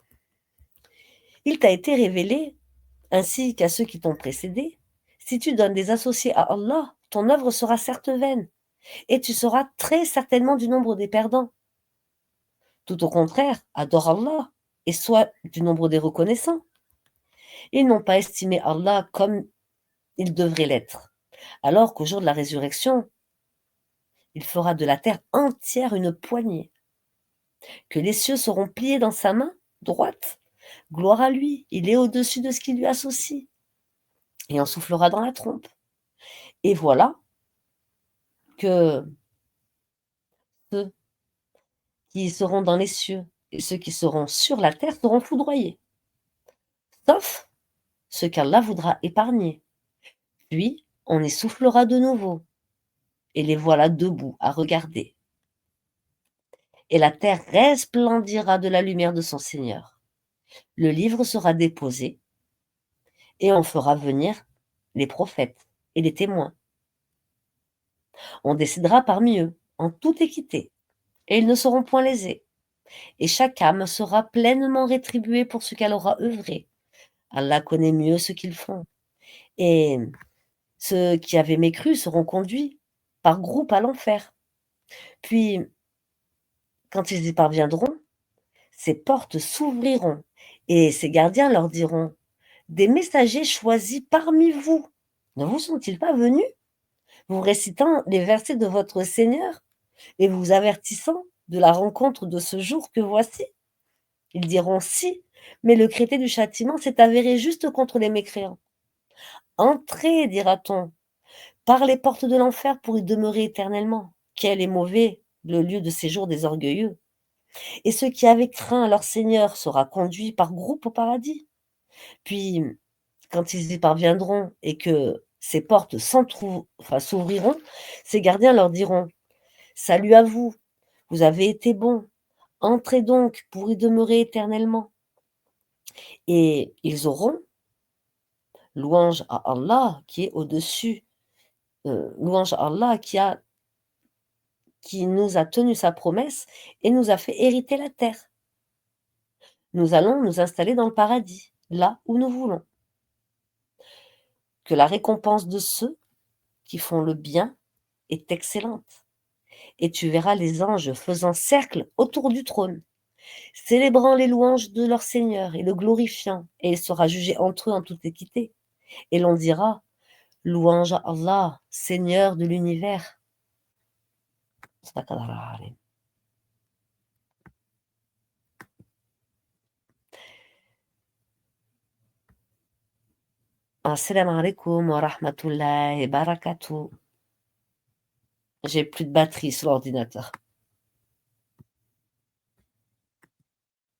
il t'a été révélé, ainsi qu'à ceux qui t'ont précédé, si tu donnes des associés à Allah, ton œuvre sera certes vaine, et tu seras très certainement du nombre des perdants. Tout au contraire, adore Allah, et sois du nombre des reconnaissants. Ils n'ont pas estimé Allah comme il devrait l'être, alors qu'au jour de la résurrection, il fera de la terre entière une poignée, que les cieux seront pliés dans sa main droite. Gloire à lui, il est au-dessus de ce qui lui associe, et on soufflera dans la trompe. Et voilà que ceux qui seront dans les cieux et ceux qui seront sur la terre seront foudroyés, sauf ceux qu'Allah voudra épargner. Puis on y soufflera de nouveau, et les voilà debout à regarder. Et la terre resplendira de la lumière de son Seigneur. Le livre sera déposé, et on fera venir les prophètes et les témoins. On décidera parmi eux, en toute équité, et ils ne seront point lésés. Et chaque âme sera pleinement rétribuée pour ce qu'elle aura œuvré. Allah connaît mieux ce qu'ils font. Et ceux qui avaient mécru seront conduits par groupe à l'enfer. Puis, quand ils y parviendront, ces portes s'ouvriront, et ces gardiens leur diront: des messagers choisis parmi vous, ne vous sont-ils pas venus, vous récitant les versets de votre Seigneur, et vous avertissant de la rencontre de ce jour que voici? Ils diront: si, mais le crété du châtiment s'est avéré juste contre les mécréants. Entrez, dira-t-on, par les portes de l'enfer pour y demeurer éternellement. Quel est mauvais le lieu de séjour des orgueilleux. Et ceux qui avaient craint leur Seigneur sera conduit par groupe au paradis. Puis, quand ils y parviendront et que ces portes s'ouvriront, ces gardiens leur diront: salut à vous, vous avez été bons, entrez donc pour y demeurer éternellement. Et ils auront louange à Allah qui est au-dessus, louange à Allah qui nous a tenu sa promesse et nous a fait hériter la terre. Nous allons nous installer dans le paradis, là où nous voulons. Que la récompense de ceux qui font le bien est excellente. Et tu verras les anges faisant cercle autour du trône, célébrant les louanges de leur Seigneur et le glorifiant, et il sera jugé entre eux en toute équité. Et l'on dira, louange à Allah, Seigneur de l'univers. Assalamu alaikum wa rahmatullahi wa barakatuh. J'ai plus de batterie sur l'ordinateur.